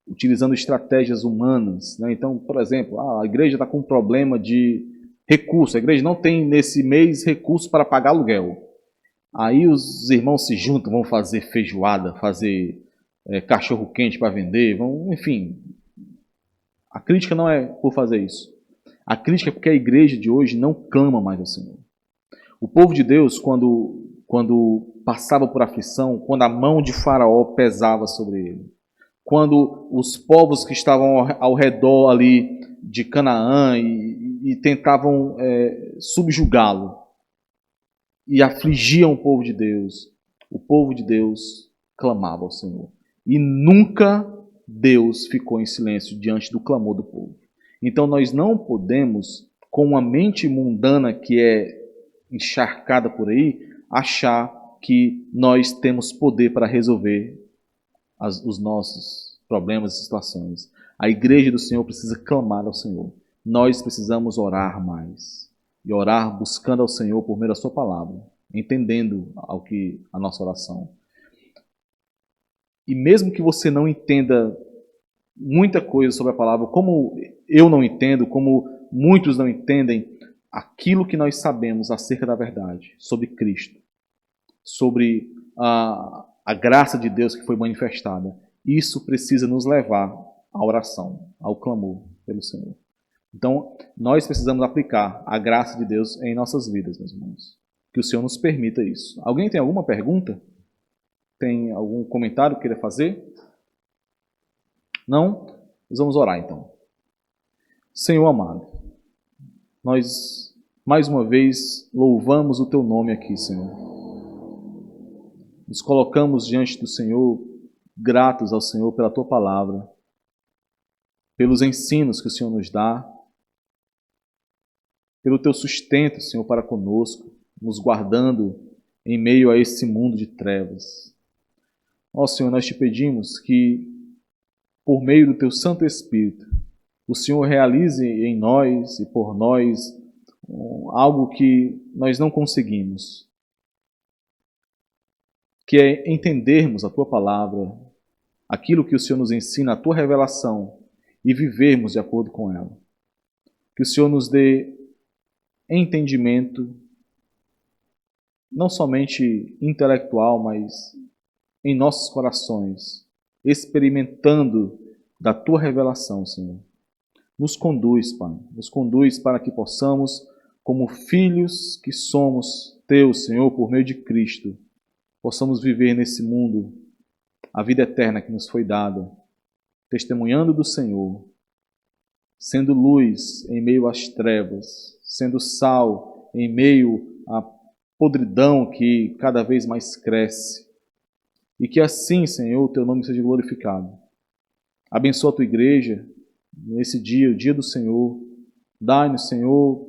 S1: utilizando estratégias humanas. Né? Então, por exemplo, a igreja está com um problema de recurso. A igreja não tem nesse mês recurso para pagar aluguel. Aí os irmãos se juntam, vão fazer feijoada, fazer cachorro-quente para vender, enfim. A crítica não é por fazer isso. A crítica é porque a igreja de hoje não clama mais ao Senhor. O povo de Deus, quando passava por aflição, quando a mão de Faraó pesava sobre ele, quando os povos que estavam ao redor ali de Canaã e tentavam subjugá-lo e afligiam o povo de Deus clamava ao Senhor. E nunca Deus ficou em silêncio diante do clamor do povo. Então nós não podemos, com uma mente mundana que é encharcada por aí, achar que nós temos poder para resolver os nossos problemas e situações. A igreja do Senhor precisa clamar ao Senhor. Nós precisamos orar mais. E orar buscando ao Senhor por meio da sua palavra, entendendo a nossa oração. E mesmo que você não entenda muita coisa sobre a palavra, como eu não entendo, como muitos não entendem, aquilo que nós sabemos acerca da verdade, sobre Cristo, sobre a graça de Deus que foi manifestada, isso precisa nos levar à oração, ao clamor pelo Senhor. Então, nós precisamos aplicar a graça de Deus em nossas vidas, meus irmãos. Que o Senhor nos permita isso. Alguém tem alguma pergunta? Tem algum comentário que queira fazer? Não? Nós vamos orar então. Senhor amado, nós mais uma vez louvamos o Teu nome aqui, Senhor. Nos colocamos diante do Senhor, gratos ao Senhor pela Tua palavra, pelos ensinos que o Senhor nos dá, pelo Teu sustento, Senhor, para conosco, nos guardando em meio a esse mundo de trevas. Ó Senhor, nós te pedimos que, por meio do Teu Santo Espírito, o Senhor realize em nós e por nós algo que nós não conseguimos, que é entendermos a Tua palavra, aquilo que o Senhor nos ensina, a Tua revelação, e vivermos de acordo com ela. Que o Senhor nos dê entendimento, não somente intelectual, mas em nossos corações, experimentando da Tua revelação, Senhor. Nos conduz, Pai, nos conduz para que possamos, como filhos que somos Teus, Senhor, por meio de Cristo, possamos viver nesse mundo a vida eterna que nos foi dada, testemunhando do Senhor, sendo luz em meio às trevas, sendo sal em meio à podridão que cada vez mais cresce. E que assim, Senhor, o Teu nome seja glorificado. Abençoa a Tua igreja nesse dia, o dia do Senhor. Dai-nos, Senhor,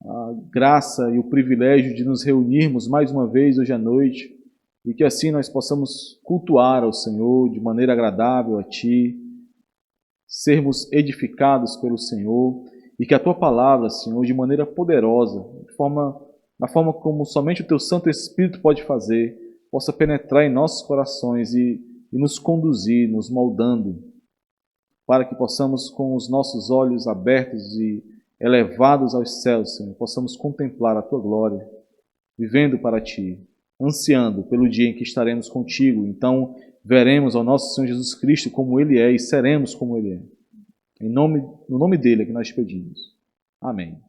S1: a graça e o privilégio de nos reunirmos mais uma vez hoje à noite e que assim nós possamos cultuar ao Senhor de maneira agradável a Ti, sermos edificados pelo Senhor e que a Tua palavra, Senhor, de maneira poderosa, da forma como somente o Teu Santo Espírito pode fazer, possa penetrar em nossos corações e nos conduzir, nos moldando, para que possamos, com os nossos olhos abertos e elevados aos céus, Senhor, possamos contemplar a Tua glória, vivendo para Ti, ansiando pelo dia em que estaremos contigo. Então, veremos ao nosso Senhor Jesus Cristo como Ele é e seremos como Ele é. No nome dEle é que nós pedimos. Amém.